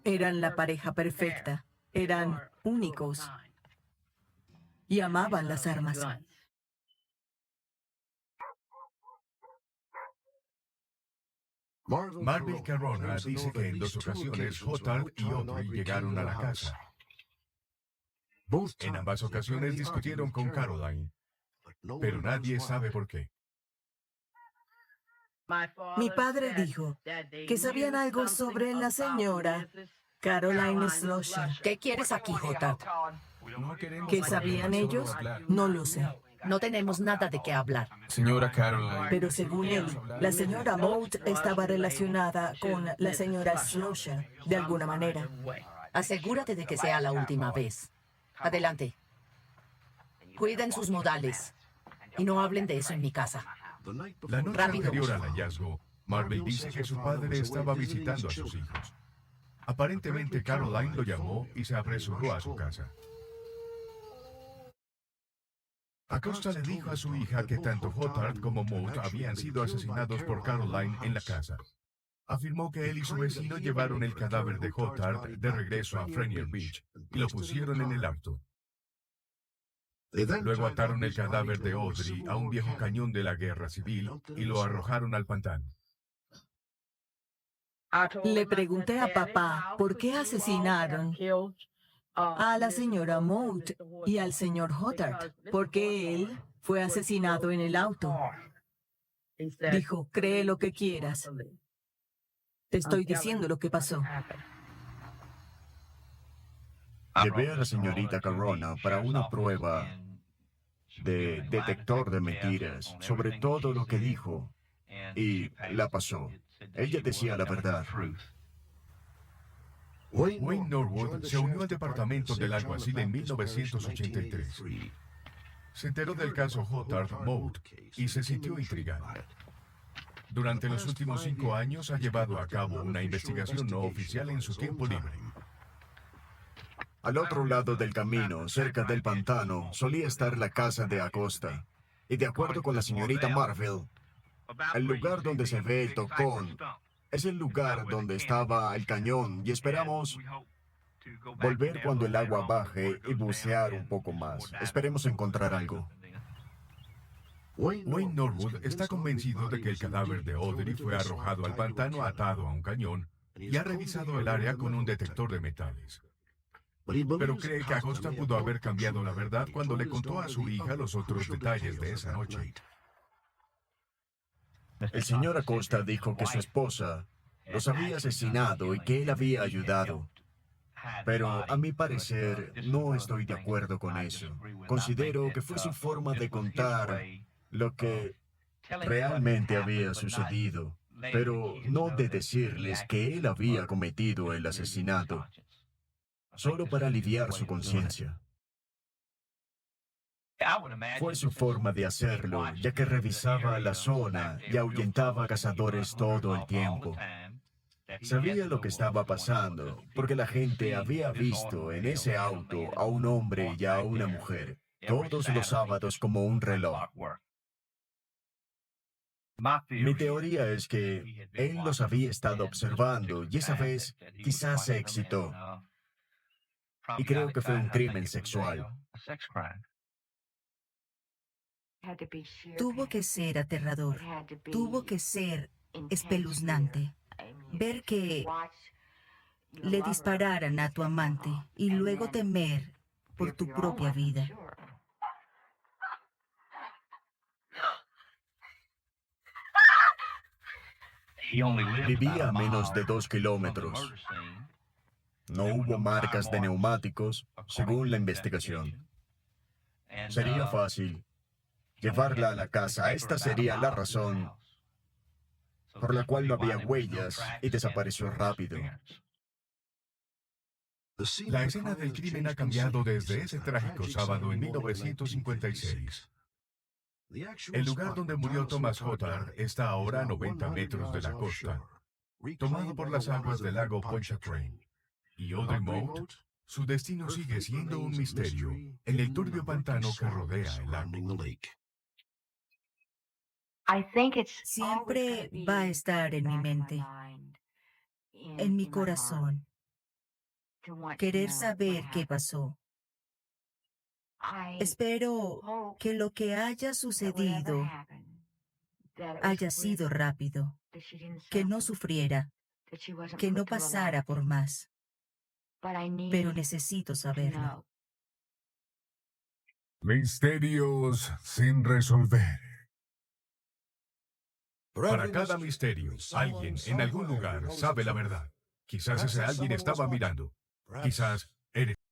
Eran la pareja perfecta. Eran únicos. Y amaban las armas. Marvel Carona dice que en 2 ocasiones Hotard y Audrey llegaron a la casa. En ambas ocasiones discutieron con Caroline, pero nadie sabe por qué. Mi padre dijo que sabían algo sobre la señora Caroline Schlosser. ¿Qué quieres aquí, Hotard? ¿Qué sabían ellos? No lo sé. No tenemos nada de qué hablar. Señora Caroline. Pero según él, la señora Moat estaba relacionada con la señora Schlosser, de alguna manera. Asegúrate de que sea la última vez. Adelante. Cuiden sus modales. Y no hablen de eso en mi casa. La noche Rápido. anterior al hallazgo, Marvel dice que su padre estaba visitando a sus hijos. Aparentemente, Caroline lo llamó y se apresuró a su casa. Acosta le dijo a su hija que tanto Hotard como Maud habían sido asesinados por Caroline en la casa. Afirmó que él y su vecino llevaron el cadáver de Hotard de regreso a Frenier Beach y lo pusieron en el auto. Luego ataron el cadáver de Audrey a un viejo cañón de la guerra civil y lo arrojaron al pantano. Le pregunté a papá por qué asesinaron a la señora Moat y al señor Hotard, porque él fue asesinado en el auto. Dijo, cree lo que quieras. Te estoy diciendo lo que pasó. Llevé a la señorita Carona para una prueba de detector de mentiras sobre todo lo que dijo y la pasó. Ella decía la verdad. Wayne Norwood se unió al departamento del alguacil en 1983. Se enteró del caso Hotard-Maud y se sintió intrigado. Durante los últimos 5 años ha llevado a cabo una investigación no oficial en su tiempo libre. Al otro lado del camino, cerca del pantano, solía estar la casa de Acosta. Y de acuerdo con la señorita Marvel, el lugar donde se ve el tocón es el lugar donde estaba el cañón y esperamos volver cuando el agua baje y bucear un poco más. Esperemos encontrar algo. Wayne Norwood está convencido de que el cadáver de Audrey fue arrojado al pantano atado a un cañón y ha revisado el área con un detector de metales. Pero cree que Acosta pudo haber cambiado la verdad cuando le contó a su hija los otros detalles de esa noche. El señor Acosta dijo que su esposa los había asesinado y que él había ayudado. Pero a mi parecer no estoy de acuerdo con eso. Considero que fue su forma de contar lo que realmente había sucedido, pero no de decirles que él había cometido el asesinato, solo para aliviar su conciencia. Fue su forma de hacerlo, ya que revisaba la zona y ahuyentaba a cazadores todo el tiempo. Sabía lo que estaba pasando, porque la gente había visto en ese auto a un hombre y a una mujer, todos los sábados como un reloj. Mi teoría es que él los había estado observando y esa vez quizás se excitó. Y creo que fue un crimen sexual. Tuvo que ser aterrador, tuvo que ser espeluznante. Ver que le dispararan a tu amante y luego temer por tu propia vida. Vivía a menos de 2 kilómetros. No hubo marcas de neumáticos, según la investigación. Sería fácil llevarla a la casa. Esta sería la razón por la cual no había huellas y desapareció rápido. La escena del crimen ha cambiado desde ese trágico sábado en 1956. El lugar donde murió Thomas Goddard está ahora a 90 metros de la costa, tomado por las aguas del lago Pontchartrain. Y Audrey Mote, su destino sigue siendo un misterio en el turbio pantano que rodea el lago. Siempre va a estar en mi mente, en mi corazón, querer saber qué pasó. Espero que lo que haya sucedido haya sido rápido, que no sufriera, que no pasara por más. Pero necesito saberlo. Misterios sin resolver. Para cada misterio, alguien en algún lugar sabe la verdad. Quizás ese alguien estaba mirando. Quizás eres